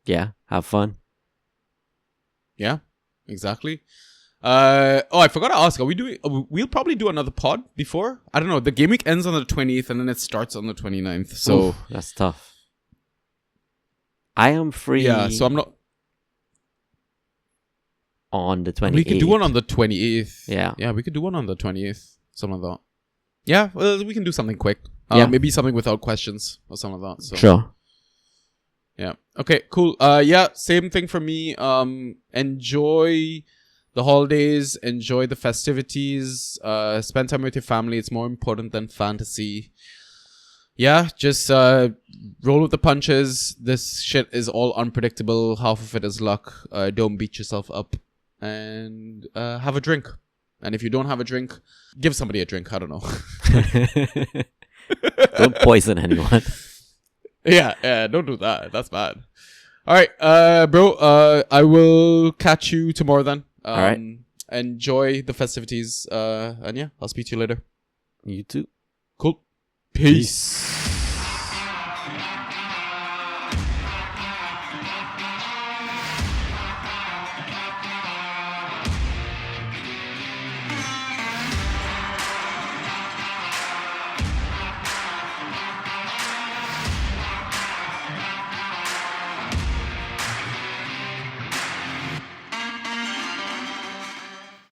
yeah, have fun. Yeah, exactly. I forgot to ask. Are we doing? We'll probably do another pod before. I don't know. The game week ends on the 20th, and then it starts on the 29th. So oof, that's tough. I am free. Yeah, so I'm not on the 28th. We could do one on the 28th. Yeah, we could do one on the 28th. Something like that. Yeah, well, we can do something quick. Yeah. Maybe something without questions or something like that. So. Sure. Yeah. Okay, cool. Same thing for me. Enjoy the holidays, enjoy the festivities, spend time with your family. It's more important than fantasy. Yeah, just roll with the punches. This shit is all unpredictable. Half of it is luck. Don't beat yourself up. And have a drink. And if you don't have a drink, give somebody a drink. I don't know. Don't poison anyone. Yeah, don't do that. That's bad. All right, bro. I will catch you tomorrow then. All right. Enjoy the festivities. And yeah, I'll speak to you later. You too. Cool. Peace.